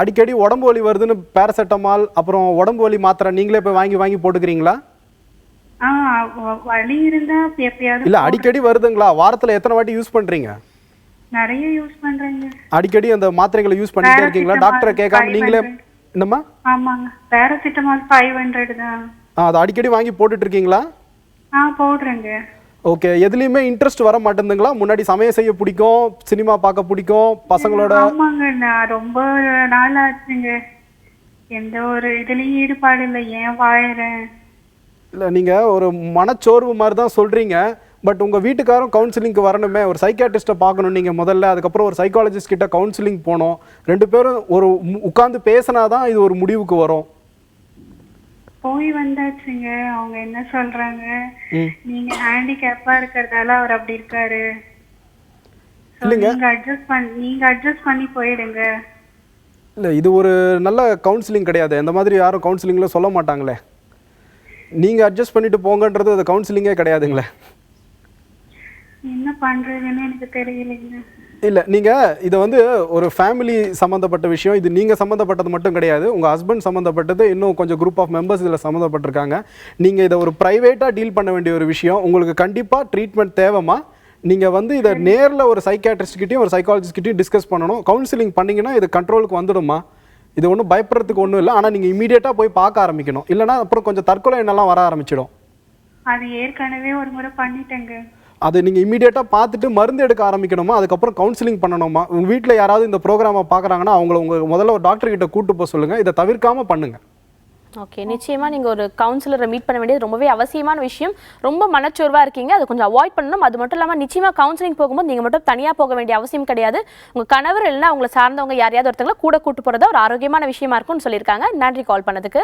அடிக்கடி உடம்பு வலி வருதுன்னு பேராசிட்டமால் அப்புறம் உடம்பு வலி மாத்திரை நீங்களே போய் வாங்கி போட்டுக்கிறீங்களா? வலி இருந்தா எப்பயாவது. இல்ல அடிக்கடி வருதுங்களா? வாரத்துல எத்தனை வாட்டி யூஸ் பண்றீங்க? நிறைய யூஸ் பண்றேங்க. அடிக்கடி அந்த மாத்திரைகளை யூஸ் பண்ணிட்டே இருக்கீங்களா? டாக்டரை கேட்காம நீங்களே? என்னம்மா? ஆமாங்க, பேராசிட்டமால் 500 தான். அது அடிக்கடி வாங்கி போட்டுட்டு இருக்கீங்களா? போடுறேங்க. ஓகே. எதுலயுமே இன்ட்ரெஸ்ட் வர மாட்டேங்குதுங்களா? முன்னாடி சமையல் செய்ய பிடிக்கும், சினிமா பார்க்க பிடிக்கும், பசங்களோட. ஆமாங்க, நான் ரொம்ப நாள் ஆச்சுங்க, எந்த ஒரு இதுலயும் ஈடுபாடு இல்லை, ஏன் வாழறேன். இல்லை, நீங்கள் ஒரு மனச்சோர்வு மாதிரி தான் சொல்கிறீங்க. பட் உங்கள் வீட்டுக்காரும் கவுன்சிலிங்க்கு வரணுமே, ஒரு சைக்காட்ரிஸ்ட்டை பார்க்கணும் நீங்கள் முதல்ல, அதுக்கப்புறம் ஒரு சைக்காலஜிஸ்ட் கிட்ட கவுன்சிலிங் போகணும். 2 பேரும் ஒரு உட்காந்து பேசினா தான் இது ஒரு முடிவுக்கு வரும். போய் வந்தாச்சுங்க. அவங்க என்ன சொல்றாங்க, நீங்க ஹேண்டிகேப்பா இருக்கிறதால அவர் அப்படி இருக்காரு, நீங்க அட்ஜஸ்ட் பண்ணி போயிடுங்க. இல்லை, இது ஒரு நல்ல கவுன்சிலிங் கிடையாது. இந்த மாதிரி யாரும் கவுன்சிலிங்கில் சொல்ல மாட்டாங்களே. நீங்கள் அட்ஜஸ்ட் பண்ணிட்டு போங்கன்றது அது கவுன்சிலிங்கே கிடையாதுங்களே. என்ன பண்றதுன்னு எனக்கு தெரியலைங்க. இல்லை, நீங்கள் இதை வந்து ஒரு ஃபேமிலி சம்மந்தப்பட்ட விஷயம், இது நீங்கள் சம்மந்தப்பட்டது மட்டும் கிடையாது, உங்கள் ஹஸ்பண்ட் சம்மந்தப்பட்டது, இன்னும் கொஞ்சம் குரூப் ஆஃப் மெம்பர்ஸ் இதில் சம்மந்தப்பட்டிருக்காங்க. நீங்கள் இதை ஒரு ப்ரைவேட்டாக டீல் பண்ண வேண்டிய ஒரு விஷயம். உங்களுக்கு கண்டிப்பாக ட்ரீட்மெண்ட் தேவைமா? நீங்கள் வந்து இதை நேரில் ஒரு சைக்காட்ரிஸ்ட்கிட்டையும் ஒரு சைக்காலஜிஸ்ட்கிட்டையும் டிஸ்கஸ் பண்ணணும். கவுன்சிலிங் பண்ணிங்கன்னா இது கண்ட்ரோலுக்கு வந்துடுமா? இது ஒன்றும் பயப்படுறதுக்கு ஒன்றும் இல்லை. ஆனால் நீங்கள் இமீடியட்டாக போய் பார்க்க ஆரம்பிக்கணும், இல்லைனா அப்புறம் கொஞ்சம் தற்கொலை எண்ணெல்லாம் வர ஆரம்பிச்சிடும். அது ஏற்கனவே ஒரு முறை பண்ணிட்டேங்க. அது நீங்கள் இமீடியட்டாக பார்த்துட்டு மருந்து எடுக்க ஆரம்பிக்கணுமா, அதுக்கப்புறம் கவுன்சிலிங் பண்ணணுமா? உங்கள் வீட்டில் யாராவது இந்த ப்ரோக்ராமை பார்க்குறாங்கன்னா அவங்கள முதல்ல ஒரு டாக்டர் கிட்ட கூட்டு போக சொல்லுங்கள். இதை தவிர்க்காமல் பண்ணுங்கள். ஓகே, நிச்சயமா நீங்க ஒரு கவுன்சிலரை மீட் பண்ண வேண்டியது ரொம்பவே அவசியமான விஷயம். ரொம்ப மனச்சோர்வா இருக்கீங்க, அதை கொஞ்சம் அவாய்ட் பண்ணணும். அது மட்டும் இல்லாமல் நிச்சயமா கவுன்சிலிங் போகும்போது நீங்க மட்டும் தனியா போக வேண்டிய அவசியம் கிடையாது. உங்க கணவர் இல்லைன்னா உங்களை சார்ந்தவங்க யாரையாவது ஒருத்தவங்களை கூட கூட்டு போறதா ஒரு ஆரோக்கியமான விஷயமா இருக்கும்னு சொல்லியிருக்காங்க. நன்றி கால் பண்ணதுக்கு.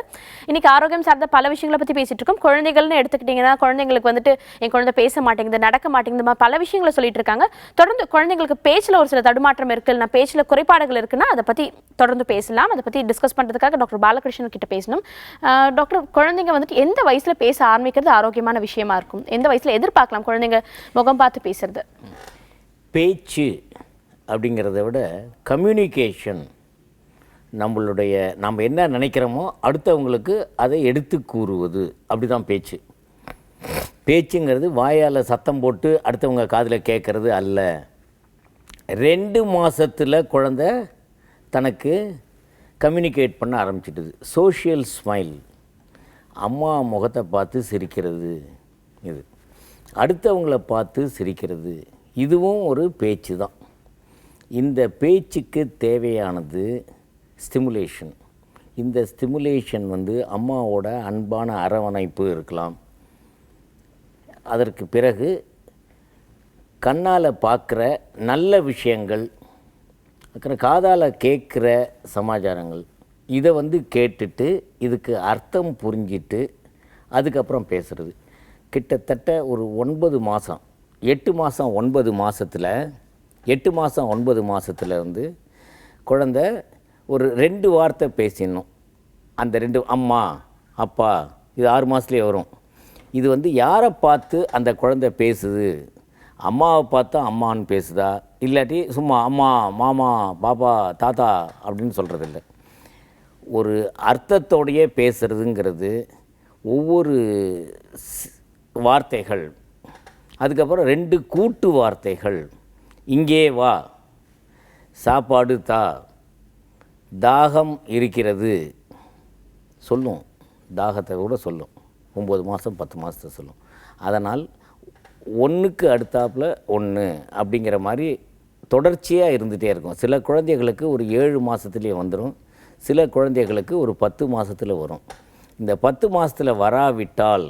இன்னைக்கு ஆரோக்கியம் சார்ந்த பல விஷயங்களை பத்தி பேசிட்டு இருக்கோம். குழந்தைகள்னு எடுத்துக்கிட்டீங்கன்னா குழந்தைங்களுக்கு வந்துட்டு என் குழந்தை பேச மாட்டேங்குது, நடக்க மாட்டேங்குது, பல விஷயங்களை சொல்லிட்டு இருக்காங்க. தொடர்ந்து குழந்தைங்களுக்கு பேச்சில் ஒரு சில தடுமாற்றம் இருக்கு, இல்லைன்னா பேச்சில் குறைபாடுகள் இருக்குன்னா அதை பத்தி தொடர்ந்து பேசலாம். அதை பத்தி டிஸ்கஸ் பண்றதுக்காக டாக்டர் பாலகிருஷ்ணன் கிட்ட பேசணும். டாக்டர், குழந்தைங்க வந்துட்டு எந்த வயசுல பேச ஆரம்பிக்கிறது ஆரோக்கியமான விஷயமா இருக்கும்? எந்த வயசுல எதிர்பார்க்கலாம் குழந்தைங்க முகம் பார்த்து பேசுறது? பேச்சு அப்படிங்கிறத விட கம்யூனிகேஷன், நம்ம என்ன நினைக்கிறோமோ அடுத்தவங்களுக்கு அதை எடுத்து கூறுவது, அப்படிதான் பேச்சு. பேச்சுங்கிறது வாயால் சத்தம் போட்டு அடுத்தவங்க காதில் கேட்கறது அல்ல. 2 மாதத்தில் குழந்தை தனக்கு கம்யூனிகேட் பண்ண ஆரம்பிச்சிடுது. சோஷியல் ஸ்மைல், அம்மா முகத்தை பார்த்து சிரிக்கிறது, இது அடுத்தவங்களை பார்த்து சிரிக்கிறது, இதுவும் ஒரு பேச்சு தான். இந்த பேச்சுக்கு தேவையானது ஸ்டிமுலேஷன். இந்த ஸ்டிமுலேஷன் அம்மாவோட அன்பான அரவணைப்பு இருக்கலாம். அதற்கு பிறகு கண்ணால் பார்க்குற நல்ல விஷயங்கள், அப்புறம் காதால் கேட்குற சமாச்சாரங்கள், இதை கேட்டுட்டு இதுக்கு அர்த்தம் புரிஞ்சிட்டு அதுக்கப்புறம் பேசுகிறது. கிட்டத்தட்ட ஒரு 9 மாதம் 8 மாதம் 9 மாதத்தில் 8 மாதம் 9 மாதத்தில் குழந்த ஒரு 2 வார்த்தை பேசிடணும். அந்த 2 அம்மா அப்பா, இது 6 மாதத்துலேயே வரும். இது யாரை பார்த்து அந்த குழந்தை பேசுது? அம்மாவை பார்த்தா அம்மான்னு பேசுதா, இல்லாட்டி சும்மா அம்மா மாமா பாப்பா தாத்தா அப்படின்னு சொல்கிறதில்ல. ஒரு அர்த்தத்தோடையே பேசுகிறதுங்கிறது ஒவ்வொரு வார்த்தைகள், அதுக்கப்புறம் 2 கூட்டு வார்த்தைகள், இங்கே வா, சாப்பாடு தா, தாகம் இருக்கிறது சொல்லும், தாகத்தை கூட சொல்லும். 9 மாதம் 10 மாதத்தை சொல்லும். அதனால் ஒன்றுக்கு அடுத்தாப்புல ஒன்று அப்படிங்கிற மாதிரி தொடர்ச்சியாக இருந்துகிட்டே இருக்கும். சில குழந்தைகளுக்கு ஒரு 7 மாதத்துலேயே வந்துடும், சில குழந்தைகளுக்கு ஒரு 10 மாதத்தில் வரும். இந்த 10 மாதத்தில் வராவிட்டால்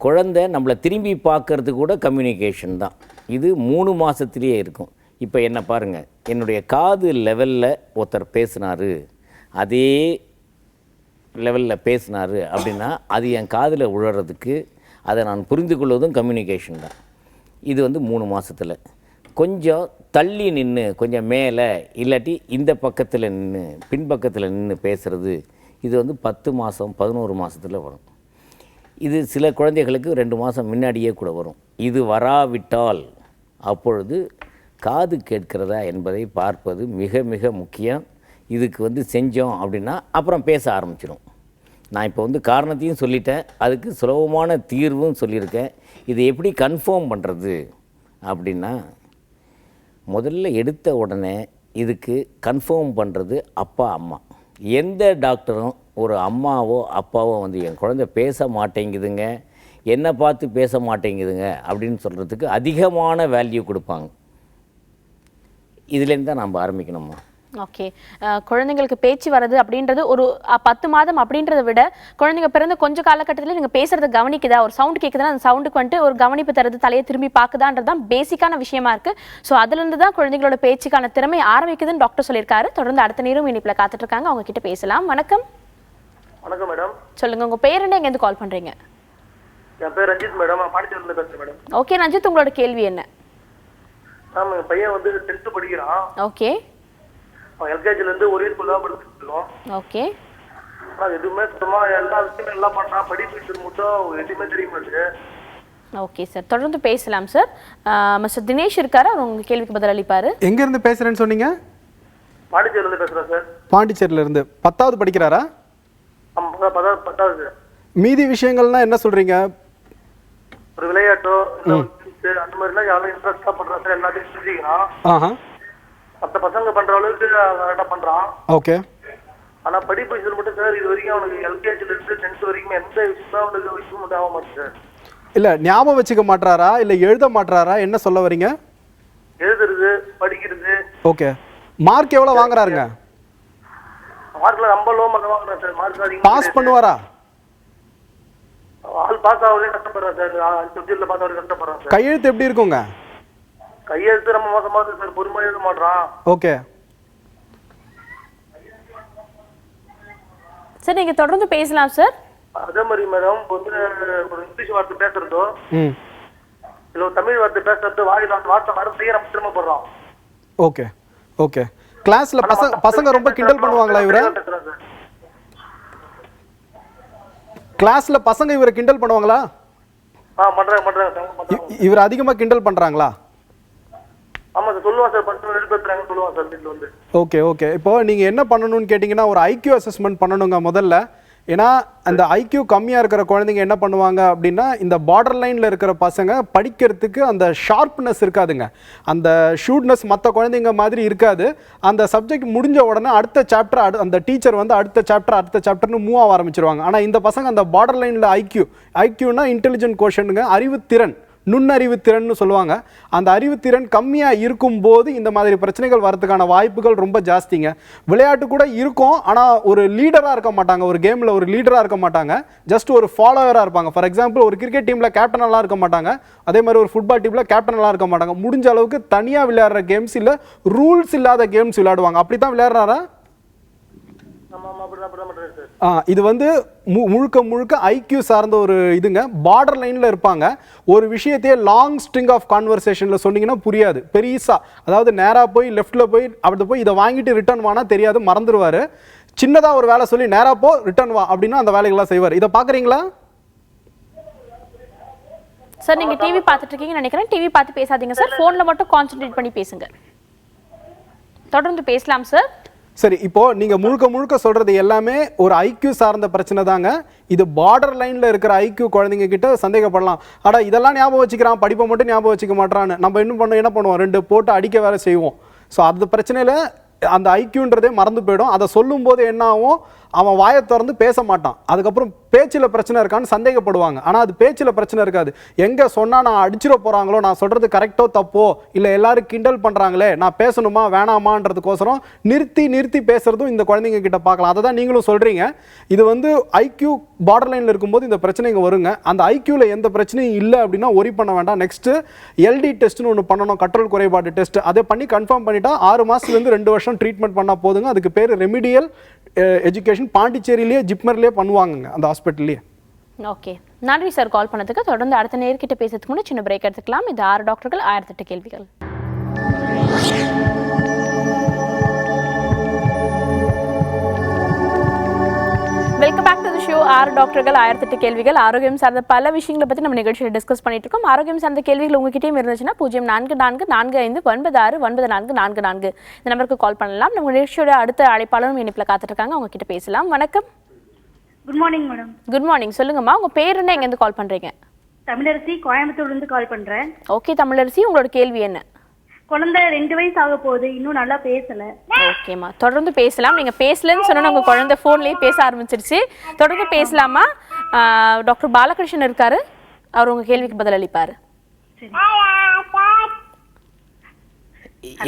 குழந்தை நம்மளை திரும்பி பார்க்கறது கூட கம்யூனிகேஷன் தான். இது 3 மாதத்துலேயே இருக்கும். இப்போ என்ன பாருங்கள், என்னுடைய காது லெவலில் ஒருத்தர் பேசினார், அதே லெவலில் பேசினார் அப்படின்னா அது என் காதில் விழுறதுக்கு அதை நான் புரிந்து கொள்வதும் கம்யூனிகேஷன் தான். இது 3 மாதத்தில். கொஞ்சம் தள்ளி நின்று கொஞ்சம் மேலே இல்லாட்டி இந்த பக்கத்தில் நின்று பின்பக்கத்தில் நின்று பேசுகிறது, இது 10 மாதம் 11 மாதத்தில் வரும். இது சில குழந்தைகளுக்கு 2 மாதம் முன்னாடியே கூட வரும். இது வராவிட்டால் அப்பொழுது காது கேட்கிறதா என்பதை பார்ப்பது மிக மிக முக்கியம். இதுக்கு செஞ்சோம் அப்படின்னா அப்புறம் பேச ஆரம்பிச்சிடும். நான் இப்போ காரணத்தையும் சொல்லிட்டேன், அதுக்கு சுலபமான தீர்வும் சொல்லியிருக்கேன். இதை எப்படி கன்ஃபார்ம் பண்ணுறது அப்படின்னா, முதல்ல எடுத்த உடனே இதுக்கு கன்ஃபார்ம் பண்ணுறது அப்பா அம்மா. எந்த டாக்டரும் ஒரு அம்மாவோ அப்பாவோ என் குழந்தை பேச மாட்டேங்குதுங்க, என்னை பார்த்து பேச மாட்டேங்குதுங்க அப்படின்னு சொல்கிறதுக்கு அதிகமான வேல்யூ கொடுப்பாங்க. இதுலேருந்து தான் நம்ம ஆரம்பிக்கணுமா. ஓகே, குழந்தைங்களுக்கு பேச்சு வர்றது அப்படின்றது ஒரு 10 மாதம் அப்படின்றத விட குழந்தைங்க பிறந்த கொஞ்சம் காலகட்டத்தில் நீங்கள் பேசுறதை கவனிக்குதா, ஒரு சவுண்ட் கேட்குதுன்னா அந்த சவுண்டுக்கு ஒரு கவனிப்பு தருது, தலையை திரும்பி பார்க்குதான்றது தான் பேசிக்கான விஷயமா இருக்கு. ஸோ அதுலேருந்து தான் குழந்தைங்களோட பேச்சுக்கான திறமை ஆரம்பிக்குதுன்னு டாக்டர் சொல்லியிருக்காரு. தொடர்ந்து அடுத்த நேரம் இனிப்பில் காத்துட்டு இருக்காங்க, அவங்க கிட்ட பேசலாம். வணக்கம். வணக்கம் மேடம். சொல்லுங்க, உங்க பேர் என்ன, எங்கேருந்து கால் பண்றீங்க? என் பேர் ரஞ்சித் மேடம், பாண்டிச்சேரியில பேசுறேன் மேடம். ஓகே ரஞ்சித், உங்களோட கேள்வி என்ன? மேம், என் பையன் 10th படிக்கிறான். ஓகே. அவன் எல்கேஜில இருந்து ஒரே ஸ்கூல்ல படிச்சுட்டு இருக்கோம். ஓகே. ஆனால் எதுவுமே சுத்தமா எல்லா விஷயமும் எல்லாம் பண்றான், படிப்பு மட்டும் எதுவுமே தெரிய மாட்டேங்குது. ஓகே சார், தொடர்ந்து பேசலாம் சார். மிஸ்டர் தினேஷ் இருக்காரு, அவர் உங்க கேள்விக்கு பதில் அளிப்பாரு. எங்க இருந்து பேசுறேன்னு சொன்னீங்க? பாண்டிச்சேரியில இருந்து பேசுறேன் சார். பாண்டிச்சேரியில இருந்து. 10th படிக்கிறாரா? ஆமா, 10th. மீதி விஷயங்கள்னா என்ன சொல்றீங்க? ஒரு விளையாட்டோ அந்த மாதிரிலாம் யாரும் இன்ட்ரெஸ்டா பண்றான் சார், எல்லாத்தையும் செஞ்சுக்கிறான். மற்ற பசங்க பண்ற அளவுக்கு கரெக்டா பண்றான். ஓகே. ஆனா படிப்பு விஷயம் மட்டும் சார், இது வரைக்கும் அவனுக்கு எல்கேஜில இருந்து 10th வரைக்கும் எந்த விஷயம் அவனுக்கு விஷயம் மட்டும் ஆக மாட்டேன் சார். இல்ல ஞாபகம் வச்சுக்க மாட்டாரா, இல்ல எழுத மாட்டாரா, என்ன சொல்ல வரீங்க? எழுதுறது, படிக்கிறது. ஓகே. மார்க் எவ்வளவு வாங்குறாருங்க? மார்க்ல ரொம்ப லோ மார்க் வாங்குறான் சார். மார்க் அதிகம். பாஸ் பண்ணுவாரா? ஆல் பாஸ் ஆகவே கஷ்டப்படுறான் சார். சப்ஜெக்ட்ல பாஸ் ஆகவே கஷ்டப்படுறான் சார். கையெழுத்து எப்படி இருக்குங்க? கையெழுத்து ரொம்ப மோசமா இருக்கு சார், பொறுமையா எழுத மாட்டான். ஓகே சார், நீங்க தொடர்ந்து பேசலாம் சார். அதே மாதிரி மேடம், ஒரு இங்கிலீஷ் வார்த்தை பேசுறதோ இல்ல ஒரு தமிழ் வார்த்தை பேசுறது, வாயில அந்த வார்த்தை வார்த்தையே நம்ம சிரமப்படுறோம். Okay okay. கிளாஸ்ல பசங்க ரொம்ப கிண்டல் பண்ணுவாங்களா இவரை? கிளாஸ்ல பசங்க இவரை கிண்டல் பண்ணுவாங்களா? பண்றாங்க. இவர் அதிகமா கிண்டல் பண்றாங்களா? ஆமா சார், சொல்லுவான் சார், பண்றது எடுத்துறாங்க சொல்லுவான் சார் வீட்ல ஓகே ஓகே. இப்போ நீங்க என்ன பண்ணணும்னு கேட்டீங்கன்னா, ஒரு ஐக்யூ அசஸ்மெண்ட் பண்ணணுங்க முதல்ல. ஏன்னா அந்த ஐக்யூ கம்மியாக இருக்கிற குழந்தைங்க என்ன பண்ணுவாங்க அப்படின்னா, இந்த பார்டர் லைனில் இருக்கிற பசங்க படிக்கிறதுக்கு அந்த ஷார்ப்னஸ் இருக்காதுங்க, அந்த ஷூட்னஸ் மற்ற குழந்தைங்க மாதிரி இருக்காது. அந்த சப்ஜெக்ட் முடிஞ்ச உடனே அடுத்த சாப்டர் அந்த டீச்சர் அடுத்த சாப்டர்னு மூவ் ஆக ஆரம்பிச்சிருவாங்க. ஆனால் இந்த பசங்க அந்த பார்டர் லைனில் ஐக்யூனா இன்டெலிஜென்ட் கோஷனுங்க, அறிவுத்திறன், நுண்ணறிவுத்திறன்னு சொல்லுவாங்க. அந்த அறிவுத்திறன் கம்மியாக இருக்கும்போது இந்த மாதிரி பிரச்சனைகள் வரதுக்கான வாய்ப்புகள் ரொம்ப ஜாஸ்திங்க. விளையாட்டு கூட இருக்கும், ஆனால் ஒரு லீடராக இருக்க மாட்டாங்க, ஒரு கேமில் ஒரு லீடராக இருக்க மாட்டாங்க, ஜஸ்ட் ஒரு ஃபாலோவராக இருப்பாங்க. ஃபார் எக்ஸாம்பிள், ஒரு கிரிக்கெட் டீமில் கேப்டனெல்லாம் இருக்க மாட்டாங்க, அதே மாதிரி ஒரு ஃபுட்பால் டீமில் கேப்டனெல்லாம் இருக்க மாட்டாங்க. முடிஞ்ச அளவுக்கு தனியாக விளையாடுற கேம்ஸ் இல்லை, ரூல்ஸ் இல்லாத கேம்ஸ் விளையாடுவாங்க. அப்படி தான் விளையாடுறாரா? இது முழுக்க ஐக்யூ சார்ந்த ஒரு இதுங்க. பார்டர் லைனில் இருப்பாங்க. ஒரு விஷயத்தையே லாங் ஸ்ட்ரிங் ஆஃப் கான்வர்சேஷனில் சொன்னீங்கன்னா புரியாது. பெரிசா, அதாவது நேராக போய் லெஃப்டில் போய் அப்படி போய் இதை வாங்கிட்டு ரிட்டர்ன் வானா தெரியாது, மறந்துடுவார். சின்னதாக ஒரு வேலை சொல்லி நேராக போ ரிட்டர்ன் வா அப்படின்னா அந்த வேலைகள்லாம் செய்வார். இதை பார்க்குறீங்களா சார்? நீங்கள் டிவி பார்த்துட்டு இருக்கீங்கன்னு நினைக்கிறேன். டிவி பார்த்து பேசாதீங்க சார், ஃபோனில் மட்டும் கான்சென்ட்ரேட் பண்ணி பேசுங்க. தொடர்ந்து பேசலாம் சார். சரி, இப்போ நீங்க முழுக்க சொல்றது எல்லாமே ஒரு ஐக்யூ சார்ந்த பிரச்சனை தாங்க. இது பார்டர் லைன்ல இருக்கிற ஐக்யூ குழந்தைங்க கிட்ட சந்தேகப்படலாம். ஆனா இதெல்லாம் ஞாபகம் வச்சுக்கிறான், படிப்பை மட்டும் ஞாபகம் வச்சுக்க மாட்டான்னு நம்ம என்ன பண்ணுவோம், 2 போட்டு அடிக்க வேற செய்வோம். ஸோ அந்த பிரச்சனையில அந்த ஐக்யூன்றதே மறந்து போயிடும். அதை சொல்லும் போது என்ன ஆகும், அவன் வாயை திறந்து பேச மாட்டான். அதுக்கப்புறம் பேச்சில் பிரச்சனை இருக்கான்னு சந்தேகப்படுவாங்க. ஆனால் அது பேச்சில் பிரச்சனை இருக்காது. எங்கே சொன்னால் நான் அடிச்சிட போகிறாங்களோ, நான் சொல்கிறது கரெக்டோ தப்போ, இல்லை எல்லாரும் கிண்டல் பண்ணுறாங்களே, நான் பேசணுமா வேணாமான்றதுக்கோசரம் நிறுத்தி பேசுகிறதும் இந்த குழந்தைங்க கிட்ட பார்க்கலாம். அதை தான் நீங்களும் சொல்கிறீங்க. இது வந்து ஐக்யூ பார்டர் லைனில் இருக்கும்போது இந்த பிரச்சனைங்க வருங்க. அந்த ஐக்யூவில் எந்த பிரச்சனையும் இல்லை அப்படின்னா ஒரி பண்ண வேண்டாம். நெக்ஸ்ட்டு எல்டி டெஸ்ட்னு ஒன்று பண்ணணும், கற்றல் குறைபாடு டெஸ்ட். அதை பண்ணி கன்ஃபார்ம் பண்ணிட்டா 6 மாதத்துலேருந்து 2 வருஷம் ட்ரீட்மெண்ட் பண்ணால் போதுங்க. அதுக்கு பேர் ரெமிடியல் எஜுகேஷன். பாண்டிச்சேரியிலேயே ஜிப்மர்லேயே பண்ணுவாங்க அந்த ஹாஸ்பிட்டல்லையே. ஓகே, நன்றி சார் கால் பண்ணதுக்கு. தொடர்ந்து அடுத்த நேர்கிட்ட பேசுறதுக்கு முன்னாடி சின்ன பிரேக் எடுத்துக்கலாம். இது 6 டாக்டர்கள் 1008 கேள்விகள். Welcome back to the show. 6 டாக்டர்கள் 1008 கேள்விகள். ஆரோக்கியம் சார்ந்த பல விஷயங்களை பற்றி நம்ம நிகழ்ச்சியில் டிஸ்கஸ் பண்ணிட்டு இருக்கோம். ஆரோக்கியம் சார்ந்த கேள்விகள் உங்ககிட்டயும் இருந்துச்சுன்னா 0444459444 இந்த நம்பருக்கு கால் பண்ணலாம். நம்ம நிகழ்ச்சியோட அடுத்த அழைப்பாளரும் இணைப்பில் காத்துட்டு இருக்காங்க, அவங்க கிட்ட பேசலாம். வணக்கம். Good morning madam. Good morning. சொல்லுங்கம்மா, உங்க பேர் என்ன, எங்கேருந்து கால் பண்றீங்க? தமிழரசி, கோயம்புத்தூர்ல இருந்து கால் பண்றேன். ஓகே தமிழரசி, உங்களோட கேள்வி என்ன? குழந்தை 2 வயசு ஆக போகுது, இன்னும் நல்லா பேசல. ஓகேம்மா, தொடர்ந்து பேசலாம். நீங்க பேசலன்னு சொன்னா உங்க குழந்தை போன்லயே பேச ஆரம்பிச்சிருச்சு. தொடர்ந்து பேசலாமா? டாக்டர் பாலகிருஷ்ணன் இருக்காரு, அவர் உங்க கேள்விக்கு பதில் அளிப்பாரு.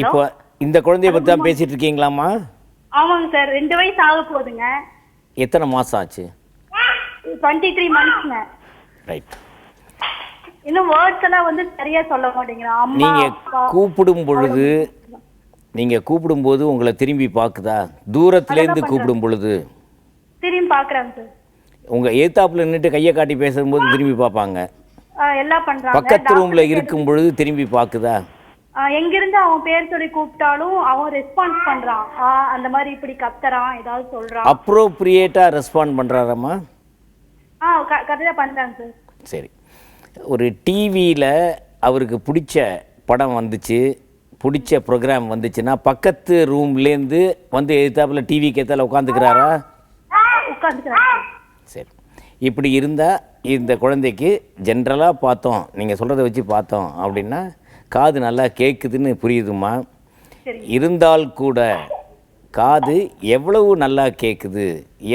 இப்போ இந்த குழந்தைய பத்தி தான் பேசிட்டு இருக்கீங்களாமா? ஆமாங்க சார், 2 வயசு ஆக போகுதுங்க. எத்தனை மாசம் ஆச்சு? 23 மந்த்ஸ்ங்க. ரைட். இன்னும் வேர்ட்ஸ் எல்லாம் வந்து சரியா சொல்ல மாட்டேங்கிறான். அம்மா நீங்க கூப்பிடும்போது உங்களை திரும்பி பாக்குதா? தூரத்துல இருந்து கூப்பிடும் பொழுது திரும்பி பாக்குறாங்க சார். உங்க ஏத்தாப்புல நின்னுட்டு கையை காட்டி பேசும்போது திரும்பி பார்ப்பாங்க. எல்லாம் பண்றாங்க. பக்கத்து ரூம்ல இருக்கும் பொழுது திரும்பி பாக்குதா? எங்க இருந்து அவன் பேர் சொல்லி கூப்பிட்டாலும் அவன் ரெஸ்பான்ஸ் பண்றான். அந்த மாதிரி இப்படி கத்துறான், ஏதாவது சொல்றான். அப்ரோப்ரியேட்டா ரெஸ்பாண்ட் பண்றாரம்மா? கரெக்டா பண்றாங்க சார். சரி. ஒரு டிவியில் அவருக்கு பிடிச்ச படம் வந்துச்சு, பிடிச்ச ப்ரோக்ராம் வந்துச்சுன்னா பக்கத்து ரூம்லேருந்து வந்து எதிர்த்தாப்புல டிவிக்கு ஏத்தால உட்காந்துக்கிறாரா? சரி. இப்படி இருந்தால் இந்த குழந்தைக்கு ஜென்ரலாக பார்த்தோம், நீங்கள் சொல்கிறத வச்சு பார்த்தோம் அப்படின்னா காது நல்லா கேட்குதுன்னு புரியுதுமா. இருந்தால் கூட காது எவ்வளவு நல்லா கேட்குது,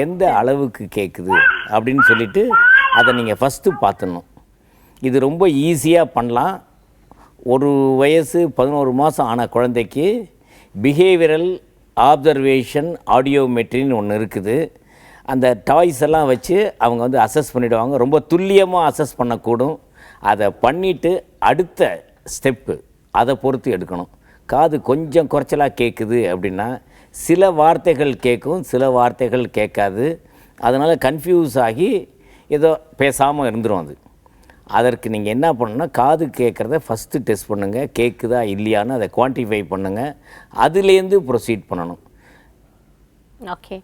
எந்த அளவுக்கு கேட்குது அப்படின்னு சொல்லிட்டு அதை நீங்கள் ஃபஸ்ட்டு பார்த்துடணும். இது ரொம்ப ஈஸியாக பண்ணலாம். 1 வயசு 11 மாதம் ஆன குழந்தைக்கு பிஹேவியரல் ஆப்சர்வேஷன் ஆடியோமெட்ரின்னு ஒன்று இருக்குது. அந்த டாய்ஸ் எல்லாம் வச்சு அவங்க வந்து அசஸ் பண்ணிவிடுவாங்க. ரொம்ப துல்லியமாக அசஸ் பண்ணக்கூடும். அதை பண்ணிவிட்டு அடுத்த ஸ்டெப்பு அதை பொறுத்து எடுக்கணும். காது கொஞ்சம் குறைச்சலாக கேட்குது அப்படின்னா சில வார்த்தைகள் கேட்கும், சில வார்த்தைகள் கேட்காது. அதனால் கன்ஃபியூஸ் ஆகி ஏதோ பேசாமல் இருந்துடும். அதற்கு நீங்கள் என்ன பண்ணணும்னா காது கேட்குறத ஃபஸ்ட்டு டெஸ்ட் பண்ணுங்கள், கேட்குதா இல்லையான்னு அதை குவான்டிஃபை பண்ணுங்கள். அதுலேருந்து ப்ரொசீட் பண்ணணும். ஓகே,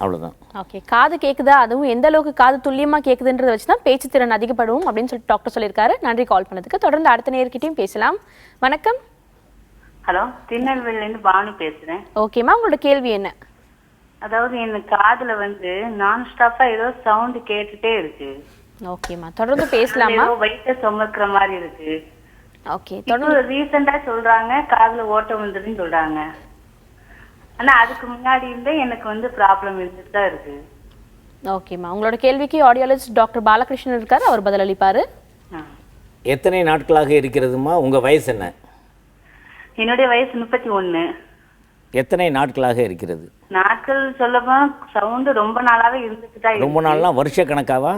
அவ்வளோதான். ஓகே, காது கேட்குதா, அதுவும் எந்த அளவுக்கு காது துல்லியமாக கேட்குதுன்றதை வச்சு தான் பேச்சு திறன் அதிகப்படும் அப்படின்னு சொல்லிட்டு டாக்டர் சொல்லியிருக்காரு. நன்றி கால் பண்ணதுக்கு. தொடர்ந்து அடுத்த நேர்கிட்டையும் பேசலாம். வணக்கம். ஹலோ, திருநெல்வேலியிலேருந்து பானு பேசுகிறேன். ஓகேம்மா, உங்களோட கேள்வி என்ன? அதாவது எனக்கு காதுல வந்து நான் ஸ்டாப்பா ஏதோ சவுண்ட் கேட்டுட்டே இருக்கு. ஓகேம்மா, தொடர்ந்து பேசலாமா? வயிற்ற சுமக்கிற மாதிரி இருக்கு. ஓகே, தொடர்ந்து ரீசெண்டா சொல்றாங்க காதுல ஓட்டம் வந்ததுன்னு சொல்றாங்க. ஆனா அதுக்கு முன்னாடி இருந்தே எனக்கு வந்து ப்ராப்ளம் இருந்துட்டு தான் இருக்கு. ஓகேம்மா, உங்களோட கேள்விக்கு ஆடியாலஜிஸ்ட் டாக்டர் பாலகிருஷ்ணன் இருக்காரு, அவர் பதில் அளிப்பாரு. எத்தனை நாட்களாக இருக்கிறதுமா? உங்க வயசு என்ன? என்னுடைய வயசு 31. எத்தனை நாட்களாக இருக்கிறது? நாட்கள் சொல்லப்போ சவுண்ட் ரொம்ப நாளாவே இருந்துட்டு தான். ரொம்ப நாள்னா வருஷ கணக்காவா?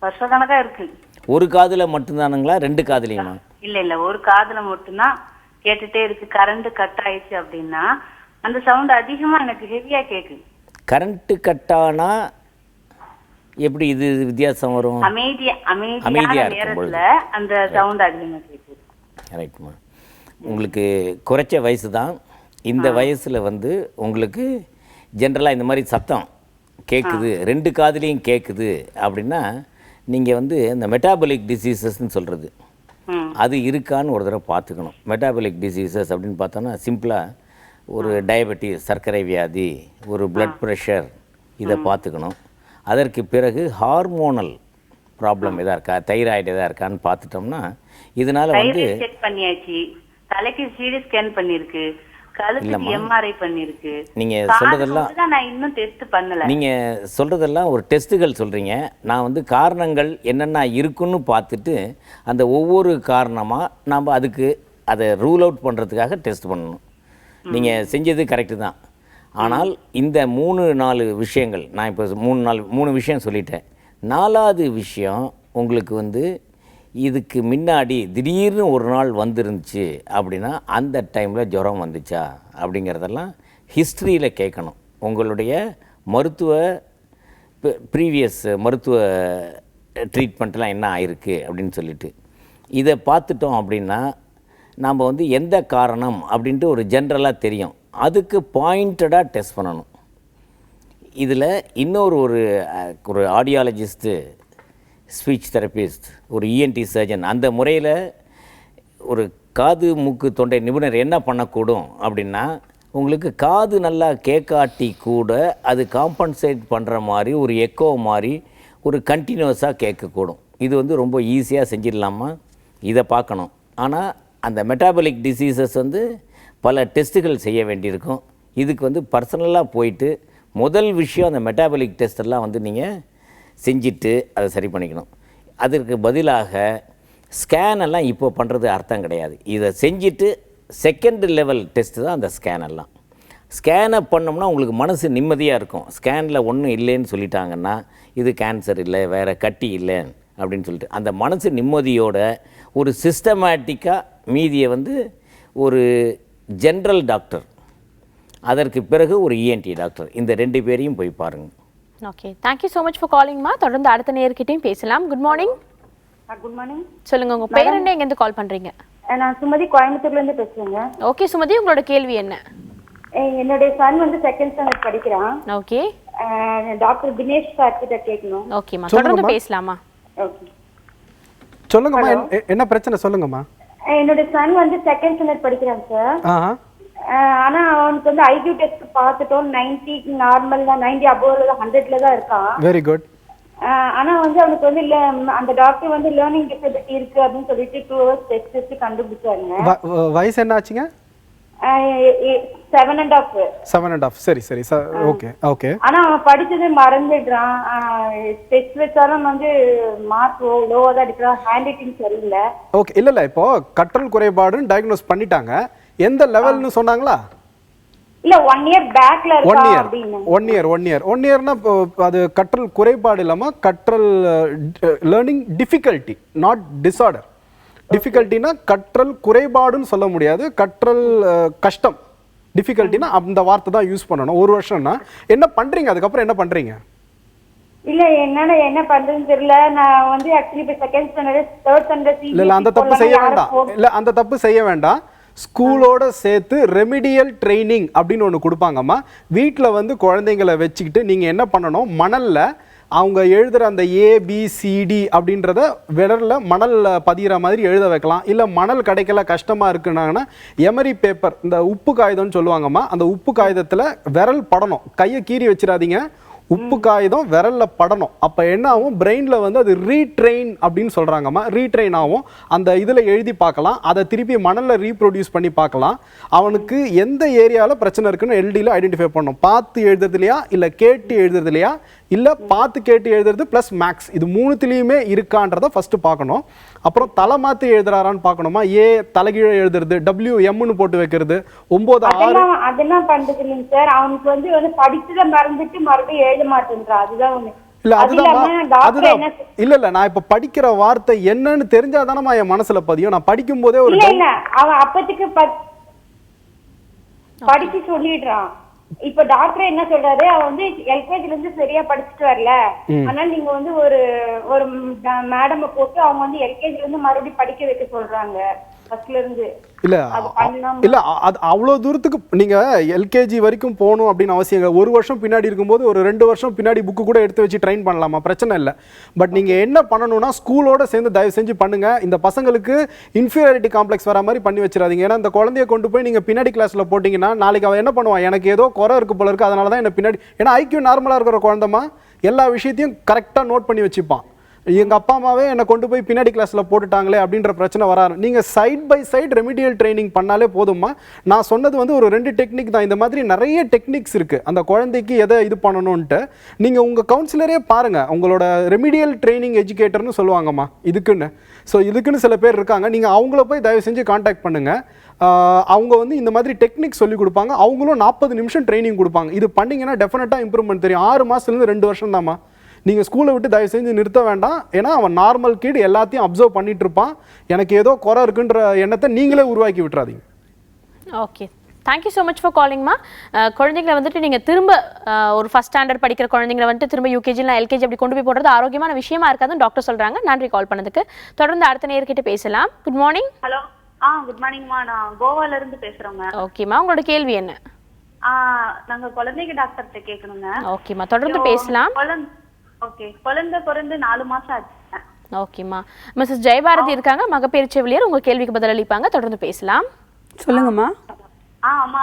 வருஷ கணக்கா இருக்கு. ஒரு காதுல மட்டும்தானுங்களா, 2 காதுலயுமா? இல்ல ஒரு காதுல மட்டும்தான் கேட்டுட்டே இருக்கு. கரண்ட் கட் ஆயிடுச்சு அப்படின்னா அந்த சவுண்ட் அதிகமா எனக்கு ஹெவியா கேக்குது. கரண்ட் கட் ஆனா எப்படி இது வித்தியாசம் வரும்? அமைதியா நேரத்துல அந்த சவுண்ட் அதிகமா கேக்குது. ரைட்மா, உங்களுக்கு குறைச்ச வயசு தான். இந்த வயசுல வந்து உங்களுக்கு ஜென்ரலாக இந்த மாதிரி சத்தம் கேட்குது, 2 காதுலேயும் கேட்குது அப்படின்னா நீங்கள் வந்து இந்த மெட்டாபாலிக் டிசீசஸ்ன்னு சொல்கிறது அது இருக்கான்னு ஒரு தடவை பார்த்துக்கணும். மெட்டாபாலிக் டிசீசஸ் அப்படின்னு பார்த்தோன்னா சிம்பிளாக ஒரு டயபெட்டிஸ், சர்க்கரை வியாதி, ஒரு பிளட் ப்ரெஷர், இதை பார்த்துக்கணும். அதற்கு பிறகு ஹார்மோனல் ப்ராப்ளம் எதாக இருக்கா, தைராய்டு எதாக இருக்கான்னு பார்த்துட்டோம்னா இதனால் வந்து செக் பண்ணியாச்சு. தலைக்கு சிடி ஸ்கேன் பண்ணியிருக்கு. கழுத்துக்கு எம்ஆர்ஐ பண்ணிருக்கு. நீங்க காது சொல்றதெல்லாம் மட்டும்தான் நான் இன்னும் டெஸ்ட் பண்ணல. நீங்க சொல்றதெல்லாம் ஒரு டெஸ்ட்டுகள் சொல்றீங்க. நான் வந்து காரணங்கள் என்னென்ன இருக்குன்னு பார்த்துட்டு அந்த ஒவ்வொரு காரணமா நாம் அதுக்கு அதை ரூல் அவுட் பண்றதுக்காக டெஸ்ட் பண்ணணும். நீங்க செஞ்சது கரெக்டு தான். ஆனால் இந்த 3-4 விஷயங்கள் நான் இப்போ 3 விஷயம் சொல்லிட்டேன். 4வது விஷயம் உங்களுக்கு வந்து இதுக்கு முன்னாடி திடீர்னு ஒரு நாள் வந்துருந்துச்சு அப்படின்னா அந்த டைமில் ஜுரம் வந்துச்சா அப்படிங்கிறதெல்லாம் ஹிஸ்ட்ரியில் கேட்கணும். உங்களுடைய மருத்துவ ப்ரீவியஸ் மருத்துவ ட்ரீட்மெண்ட்லாம் என்ன ஆயிருக்கு அப்படின்னு சொல்லிட்டு இதை பார்த்துட்டோம் அப்படின்னா நாம் வந்து எந்த காரணம் அப்படின்ட்டு ஒரு ஜென்ரலாக தெரியும். அதுக்கு பாயிண்டடாக டெஸ்ட் பண்ணணும். இதில் இன்னொரு ஒரு ஆடியாலஜிஸ்ட்டு, ஸ்பீச் தெரபிஸ்ட், ஒரு இஎன்டி சர்ஜன், அந்த முறையில் ஒரு காது மூக்கு தொண்டை நிபுணர் என்ன பண்ணக்கூடும் அப்படின்னா உங்களுக்கு காது நல்லா கேட்காட்டி கூட அது காம்பன்சேட் பண்ணுற மாதிரி ஒரு எக்கோ மாதிரி ஒரு கண்டினியூஸாக கேட்கக்கூடும். இது வந்து ரொம்ப ஈஸியாக செஞ்சிடலாமா, இதை பார்க்கணும். ஆனால் அந்த மெட்டாபாலிக் டிசீசஸ் வந்து பல டெஸ்ட்டுகள் செய்ய வேண்டியிருக்கும். இதுக்கு வந்து பர்சனலாக போயிட்டு முதல் விஷயம் அந்த மெட்டாபாலிக் டெஸ்ட்டெல்லாம் வந்து நீங்கள் செஞ்சுட்டு அதை சரி பண்ணிக்கணும். அதற்கு பதிலாக ஸ்கேன் எல்லாம் இப்போ பண்ணுறது அர்த்தம் கிடையாது. இதை செஞ்சுட்டு செகண்ட் லெவல் டெஸ்ட்டு தான் அந்த ஸ்கேன் எல்லாம். ஸ்கேனை பண்ணோம்னா உங்களுக்கு மனசு நிம்மதியாக இருக்கும். ஸ்கேனில் ஒன்றும் இல்லைன்னு சொல்லிட்டாங்கன்னா இது கேன்சர் இல்லை, வேறு கட்டி இல்லை அப்படின்னு சொல்லிட்டு அந்த மனசு நிம்மதியோட ஒரு சிஸ்டமேட்டிக்காக மீதியை வந்து ஒரு ஜென்ரல் டாக்டர், அதற்கு பிறகு ஒரு இஎன்டி டாக்டர், இந்த 2 பேரையும் போய் பாருங்கள். Okay, thank you so much for காலிங்மா. தொடர்ந்து அடுத்த நேயர்கிட்டையும் பேசலாம். Good morning. Good morning. சொல்லுங்க, உங்க பேர் என்ன, எங்கேருந்து கால் பண்றீங்க? நான் சுமதி, கோயம்புத்தூர்ல இருந்து பேசுறேங்க. ஓகே சுமதி, உங்களோட கேள்வி என்ன? என்னுடைய சன் வந்து 2nd ஸ்டாண்டர்ட் படிக்கிறான். ஓகே, டாக்டர் தினேஷ் சார் கிட்ட கேட்கணும். ஓகேமா, தொடர்ந்து பேசலாமா? ஓகே, சொல்லுங்கம்மா, என்ன பிரச்சனை சொல்லுங்கம்மா. என்னுடைய சன் வந்து 2nd ஸ்டாண்டர்ட் படிக்கிறான் சார். ஆனா அவனுக்கு வந்து ஐக்யூ டெஸ்ட் பார்த்துட்டோம், 90 நார்மல் தான், 90 அபோவ்ல தான், 100ல தான் இருக்கான். Very good. ஆனா வந்து அவனுக்கு வந்து அந்த டாக்டர் வந்து லேர்னிங் டிசபிலிட்டி இருக்கு அப்படின்னு சொல்லிட்டு 2 hours டெஸ்ட் கண்டுபிடிச்சாருங்க. வயசு என்ன ஆச்சுங்க? 7.5. 7.5. சரி சரி, ஓகே ஓகே. ஆனா அவன் படிச்சது மறந்துடுறான். டெஸ்ட் வச்சாலும் வந்து மார்க் லோவா தான் எடுக்கிறான். ஹேண்ட் ரைட்டிங் சரியில்லை. ஓகே, இல்ல இப்போ கற்றல் குறைபாடுன்னு டயக்னோஸ் பண்ணிட்டாங்க. எந்த லெவல்னு சொன்னாங்களா? இல்ல 1 year பேக்ல இருக்கா அப்படினா. 1 yearனா அது கற்றல் குறைபாடு இல்லாம கற்றல் லேர்னிங் டிஃபிகல்ட்டி, நாட் டிஸார்டர். டிஃபிகல்ட்டினா கற்றல் குறைபாடுன்னு சொல்ல முடியாது, கற்றல் கஷ்டம். டிஃபிகல்ட்டினா அந்த வார்த்தை தான் யூஸ் பண்ணணும். 1 வருஷம்னா என்ன பண்றீங்க, அதுக்கப்புறம் என்ன பண்றீங்க? இல்ல என்ன பண்றதுன்னு தெரியல. நான் வந்து ஆக்சுவலி இப்ப 2nd ஸ்டாண்டர்ட் 3rd ஸ்டாண்டர்ட் இல்ல அந்த தப்பு செய்ய வேண்டாம். இல்ல அந்த தப்பு செய்ய வேண்டாம். ஸ்கூலோட சேர்த்து ரெமிடியல் ட்ரைனிங் அப்படின்னு ஒன்று கொடுப்பாங்கம்மா. வீட்டில் வந்து குழந்தைங்களை வச்சுக்கிட்டு நீங்கள் என்ன பண்ணணும், மணலில் அவங்க எழுதுகிற அந்த ABCD அப்படின்றத விரலில் மணலில் பதிகிற மாதிரி எழுத வைக்கலாம். இல்லை மணல் கிடைக்கல, கஷ்டமாக இருக்குன்னாங்கன்னா எமரி பேப்பர், இந்த உப்பு காகிதம்னு சொல்லுவாங்கம்மா, அந்த உப்பு காகிதத்தில் விரல் படணும். கையை கீறி வச்சிடாதீங்க, உப்பு காகிதம் விரல்ல படணும். அப்போ என்ன ஆகும், பிரெயினில் வந்து அது ரீட்ரெயின் அப்படின்னு சொல்கிறாங்கம்மா, ரீட்ரெயின் ஆகும். அந்த இதில் எழுதி பார்க்கலாம், அதை திருப்பி மணலில் ரீப்ரொடியூஸ் பண்ணி பார்க்கலாம். அவனுக்கு எந்த ஏரியாவில் பிரச்சனை இருக்குன்னு எல்டியில் ஐடென்டிஃபை பண்ணணும். பார்த்து எழுதுறதுலையா இல்லை கேட்டு எழுதுறதுலையா இல்லை பார்த்து கேட்டு எழுதுறது ப்ளஸ் மேக்ஸ், இது 3த்துலேயுமே இருக்கான்றதை ஃபஸ்ட்டு பார்க்கணும். அப்புறம் தலை மாற்றி எழுதுறாரான்னு பார்க்கணுமா. தலைகீழ எழுதுறது, WMன்னு போட்டு வைக்கிறது, 9 அதெல்லாம் பண்றது இல்லைங்க சார். அவனுக்கு வந்து படிச்சதை மறந்துட்டு மறுபடியும் எழுத மாட்டேன்றான். அதுதான் ஒண்ணு. இல்ல இல்ல நான் இப்ப படிக்கிற வார்த்தை என்னன்னு தெரிஞ்சாதானமா என் மனசுல பதியும். நான் படிக்கும் போதே ஒரு இல்ல அவன் அப்பத்துக்கு படிச்சு சொல்லிடுறான். இப்ப டாக்டர் என்ன சொல்றாரு, அவன் வந்து எல்கேஜில இருந்து சரியா படிச்சுட்டு வரல, அதனால நீங்க வந்து ஒரு மேடம் போட்டு அவங்க வந்து எல்கேஜில இருந்து மறுபடியும் படிக்க வைக்க சொல்றாங்க ஃபர்ஸ்ட்ல இருந்து. இல்ல அது அவ்வளவு தூரத்துக்கு நீங்க எல்கேஜி வரைக்கும் போகணும் அப்படின்னு அவசியம். 1 வருஷம் பின்னாடி இருக்கும்போது ஒரு 2 வருஷம் பின்னாடி புக்கு கூட எடுத்து வச்சு ட்ரெயின் பண்ணலாமா, பிரச்சனை இல்லை. பட் நீங்க என்ன பண்ணணும்னா ஸ்கூலோட சேர்ந்து தயவு செஞ்சு பண்ணுங்க. இந்த பசங்களுக்கு இன்ஃபீரியாரிட்டி காம்ப்ளெக்ஸ் வர மாதிரி பண்ணி வச்சிடாதீங்க. ஏன்னா இந்த குழந்தைய கொண்டு போய் நீங்க பின்னாடி கிளாஸ்ல போட்டீங்கன்னா நாளைக்கு அவன் என்ன பண்ணுவான், எனக்கு ஏதோ குறை இருக்கு போல இருக்கு, அதனால தான் என்ன பின்னாடி. ஏன்னா ஐக்யூ நார்மலா இருக்கிற குழந்தைமா எல்லா விஷயத்தையும் கரெக்டா நோட் பண்ணி வச்சுப்பான். எங்கள் அப்பா அம்மாவே என்னை கொண்டு போய் பின்னாடி கிளாஸில் போட்டுட்டாங்களே அப்படின்ற பிரச்சனை வராது. நீங்கள் side by side remedial training பண்ணாலே போதுமா. நான் சொன்னது வந்து ஒரு 2 டெக்னிக் தான். இந்த மாதிரி நிறைய டெக்னிக்ஸ் இருக்குது அந்த குழந்தைக்கு எதை இது பண்ணணும்ன்ட்டு. நீங்கள் உங்கள் கவுன்சிலரே பாருங்கள், உங்களோட ரெமிடியல் ட்ரைனிங் எஜுகேட்டர்னு சொல்லுவாங்கம்மா இதுக்குன்னு. ஸோ இதுக்குன்னு சில பேர் இருக்காங்க, நீங்கள் அவங்கள போய் தயவு செஞ்சு காண்டாக்ட் பண்ணுங்கள். அவங்க வந்து இந்த மாதிரி டெக்னிக் சொல்லி கொடுப்பாங்க. அவங்களும் 40 நிமிஷம் ட்ரைனிங் கொடுப்பாங்க. இது பண்ணிங்கன்னா டெஃபினட்டாக இம்ப்ரூவ்மெண்ட் தெரியும். 6 மாதத்துலேருந்து 2 வருஷம் தாம்மா. நீங்கள் ஸ்கூலை விட்டு தயவு செஞ்சு நிறுத்த வேண்டாம். ஏன்னா அவன் நார்மல் கிட், எல்லாத்தையும் அப்சர்வ் பண்ணிட்டு இருப்பான். எனக்கு ஏதோ குறை இருக்குன்ற எண்ணத்தை நீங்களே உருவாக்கி விட்டுறாதீங்க. Okay, thank you so much for காலிங்மா. குழந்தைங்களை வந்துட்டு நீங்கள் திரும்ப ஒரு ஃபஸ்ட் ஸ்டாண்டர்ட் படிக்கிற குழந்தைங்களை வந்துட்டு திரும்ப யூகேஜிலாம் எல்கேஜி அப்படி கொண்டு போய் போடுறது ஆரோக்கியமான விஷயமா இருக்காதுன்னு டாக்டர் சொல்கிறாங்க. நன்றி கால் பண்ணதுக்கு. தொடர்ந்து அடுத்த நேர்கிட்ட பேசலாம். Good morning. ஹலோ. குட் மார்னிங்மா. நான் கோவால இருந்து பேசுறேங்க. ஓகேம்மா, உங்களோட கேள்வி என்ன? நாங்க குழந்தைங்க டாக்டர்கிட்ட கேட்கணுங்க. ஓகேம்மா, தொடர்ந்து பேசலாம். ஓகே, குழந்தை பிறந்து 4 மாசம் ஆச்சு. ஓகேம்மா, மிஸ்ஸஸ் ஜெயபாரதி இருக்காங்க, மகப்பேறு செவிலியர். உங்க கேள்விக்கு பதிலளிப்பாங்க. தொடர்ந்து பேசலாம். சொல்லுங்கம்மா. ஆமா,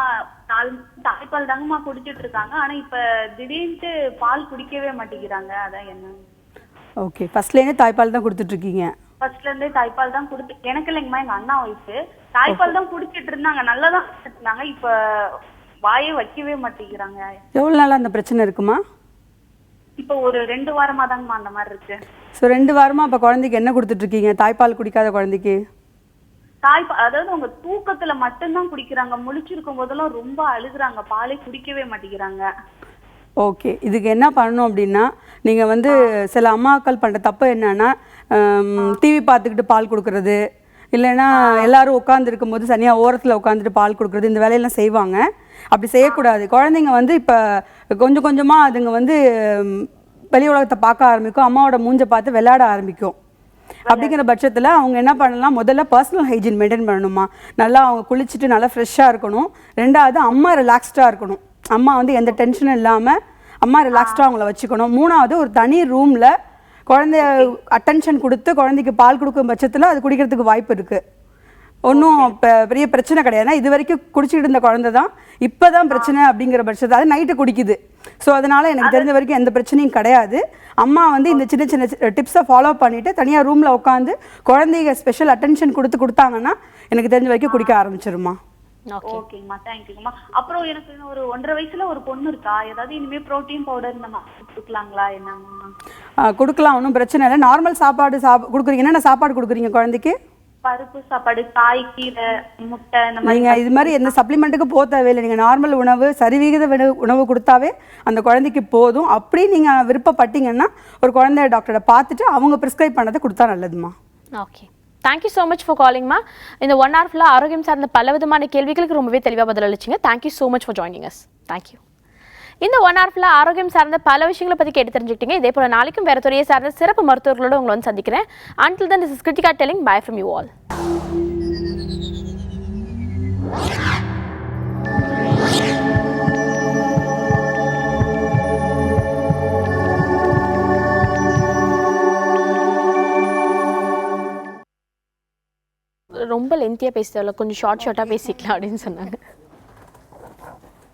தாய்ப்பால் தாங்கம்மா குடிச்சிட்டு இருக்காங்க. ஆனா இப்ப திடீர்னு பால் குடிக்கவே மாட்டேங்கிறாங்க. அதான் என்ன? ஓகே, ஃபர்ஸ்ட்லேயே தாய்ப்பால் தான் கொடுத்துட்டு இருக்கீங்க? ஃபர்ஸ்ட்ல இருந்தே தாய்ப்பால் தான் குடுத்து, எனக்கு இல்லைங்கம்மா, எங்க அண்ணா வயசு தாய்ப்பால் தான் குடிச்சிட்டு இருந்தாங்க. நல்லா தான் குடிச்சிட்டு இருந்தாங்க. இப்ப வாயே வைக்கவே மாட்டேங்கிறாங்க. எவ்வளவு நாளா அந்த பிரச்சனை இருக்குமா? இப்ப ஒரு 2 வாரமா தாங்கம்மா அந்த மாதிரி இருக்கு. ஸோ 2 வாரமா அப்ப குழந்தைக்கு என்ன கொடுத்துட்டு இருக்கீங்க? தாய்ப்பால் குடிக்காத குழந்தைக்கு தாய்ப்பால், அதாவது அவங்க தூக்கத்துல மட்டும்தான் குடிக்கிறாங்க. முழிச்சிருக்கும் போதெல்லாம் ரொம்ப அழுகுறாங்க. பாலே குடிக்கவே மாட்டேங்கிறாங்க. ஓகே, இதுக்கு என்ன பண்ணணும் அப்படின்னா, நீங்கள் வந்து சில அம்மாக்கள் பண்ணுற தப்பு என்னன்னா, டிவி பார்த்துக்கிட்டு பால் கொடுக்கறது, இல்லைன்னா எல்லாரும் உட்காந்துருக்கும் போது தனியாக ஓரத்தில் உட்காந்துட்டு பால் கொடுக்குறது, இந்த வேலையெல்லாம் செய்வாங்க. அப்படி செய்யக்கூடாது. குழந்தைங்க வந்து இப்போ கொஞ்சம் கொஞ்சமாக அதுங்க வந்து வெளி உலகத்தை பார்க்க ஆரம்பிக்கும், அம்மாவோட மூஞ்சை பார்த்து விளையாட ஆரம்பிக்கும். அப்படிங்கிற பட்சத்தில் அவங்க என்ன பண்ணலாம், முதல்ல பர்சனல் ஹைஜீன் மெயின்டைன் பண்ணணுமா. நல்லா அவங்க குளிச்சுட்டு நல்லா ஃப்ரெஷ்ஷாக இருக்கணும். 2வது அம்மா ரிலாக்ஸ்டாக இருக்கணும். அம்மா வந்து எந்த டென்ஷனும் இல்லாமல் அம்மா ரிலாக்ஸ்டாக அவங்கள வச்சுக்கணும். 3வது ஒரு தனி ரூமில் குழந்தைய அட்டென்ஷன் கொடுத்து குழந்தைக்கு பால் கொடுக்கும் பட்சத்தில் அது குடிக்கிறதுக்கு வாய்ப்பு இருக்குது. ஒன்றும் பெரிய பிரச்சனை கிடையாது. இது வரைக்கும் குடிச்சிட்டு இருந்த குழந்தை தான், இப்போ தான் பிரச்சனை அப்படிங்கிற பட்சத்தில் அது நைட்டு குடிக்குது. ஸோ அதனால் எனக்கு தெரிஞ்ச வரைக்கும் எந்த பிரச்சனையும் கிடையாது. அம்மா வந்து இந்த சின்ன சின்ன டிப்ஸை ஃபாலோ பண்ணிவிட்டு தனியாக ரூமில் உட்காந்து குழந்தைங்க ஸ்பெஷல் அட்டென்ஷன் கொடுத்தாங்கன்னா எனக்கு தெரிஞ்ச வரைக்கும் குடிக்க ஆரம்பிச்சிருமா. ஓகேங்கம்மா, தேங்க்யூங்கம்மா. அப்புறம் எனக்கு ஒரு 1.5 வயசுல ஒரு பொண்ணு இருக்கா. ஏதாவது இனிமே புரோட்டீன் பவுடர் இந்த மாதிரி கொடுக்கலாங்களா? என்னம்மா கொடுக்கலாம், ஒன்றும் பிரச்சனை இல்லை. நார்மல் சாப்பாடு கொடுக்குறீங்க. என்னென்ன சாப்பாடு கொடுக்குறீங்க குழந்தைக்கு? பருப்பு சாப்பாடு, காய், கீரை, முட்டை, இந்த மாதிரி. நீங்கள் இது மாதிரி எந்த சப்ளிமெண்ட்டுக்கு போக தேவையில்லை. நீங்கள் நார்மல் உணவு, சரிவிகித உணவு கொடுத்தாவே அந்த குழந்தைக்கு போதும். அப்படி நீங்கள் விருப்பப்பட்டீங்கன்னா ஒரு குழந்தை டாக்டரை பார்த்துட்டு அவங்க ப்ரிஸ்கிரைப் பண்ணதை கொடுத்தா நல்லதுமா. Okay, thank you so much for காலிங்மா. இந்த 1 hour ஃபுல்லாக ஆரோக்கியம் சார்ந்த பல விதமான கேள்விகளுக்கு ரொம்பவே தெளிவாக பதிலளிச்சிங்க. Thank you so much for joining us. Thank you. இந்த 1 hour ஃபுல்லாக ஆரோக்கியம் சார்ந்த பல விஷயங்களை பற்றி கேட்டு தெரிஞ்சுக்கிட்டீங்க. இதே போல் நாளைக்கும் வேறு துறையை சார்ந்த சிறப்பு மருத்துவர்களோடு உங்களை வந்து சந்திக்கிறேன். Until then, this is Kritika telling bye from you all. ரொம்ப லென்த்தியாக பேசுறதில்ல, கொஞ்சம் ஷார்ட்டாக பேசிக்கலாம் அப்படின்னு சொன்னாங்க.